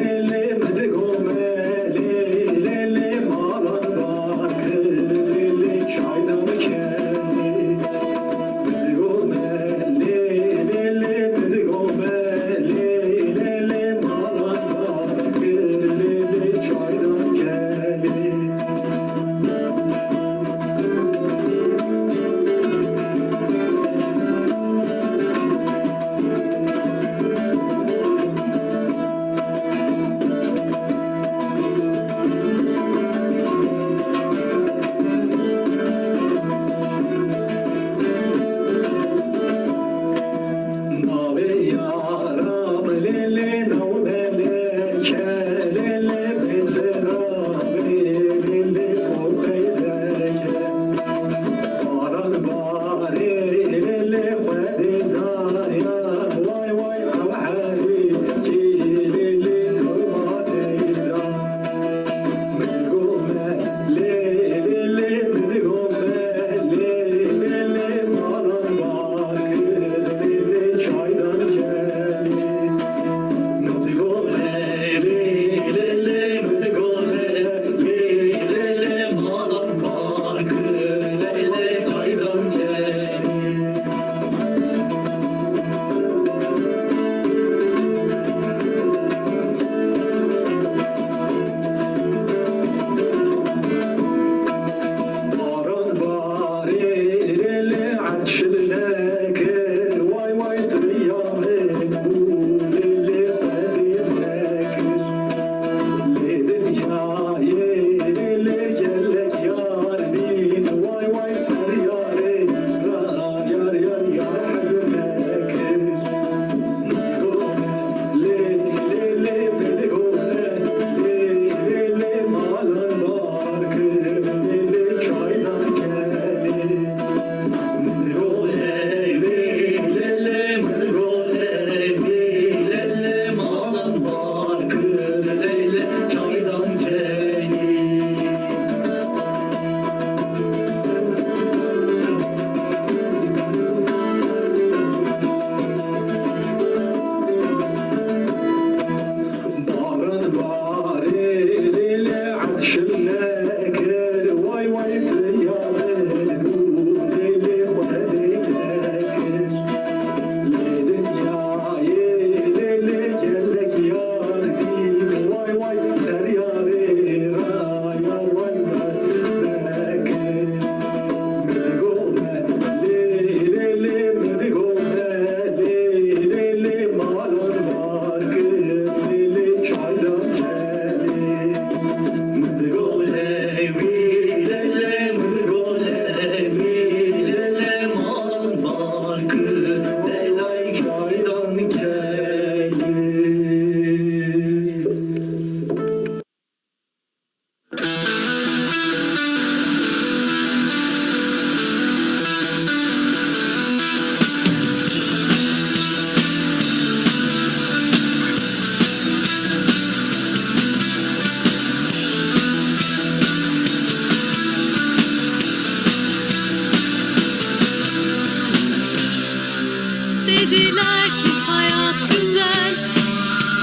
Dediler ki hayat güzel,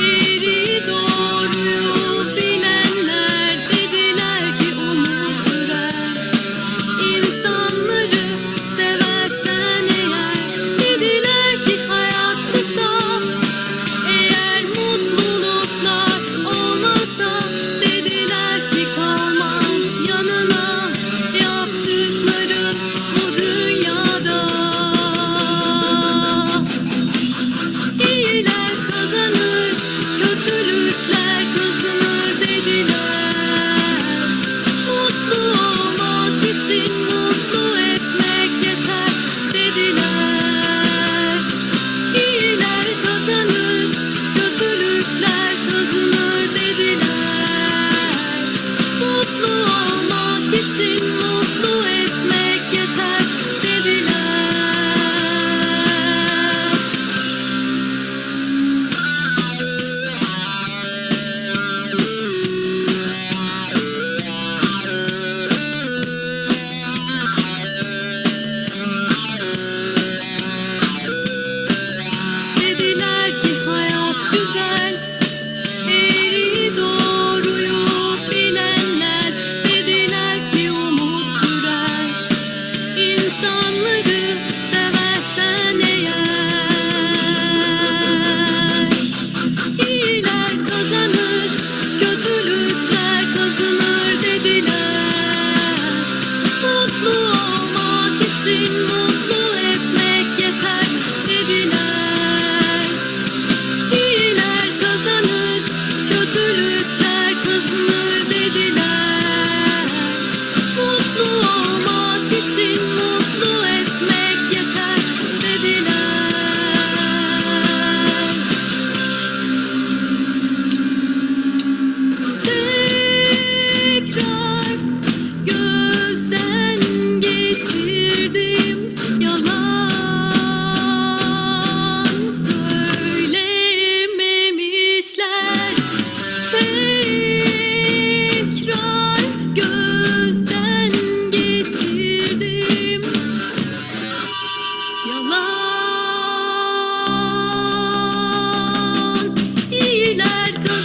eğri doğruyu bilenler. Dediler ki umut sürer, insanları seversen eğer. Dediler ki hayat kısa, eğer mutluluklar olmasa. Dediler ki kalmaz yanına yaptıkların bu dünyada.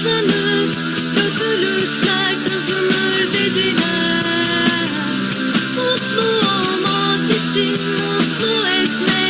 kazanır, kötülükler kazanır dediler. Mutlu olmak için mutlu etmek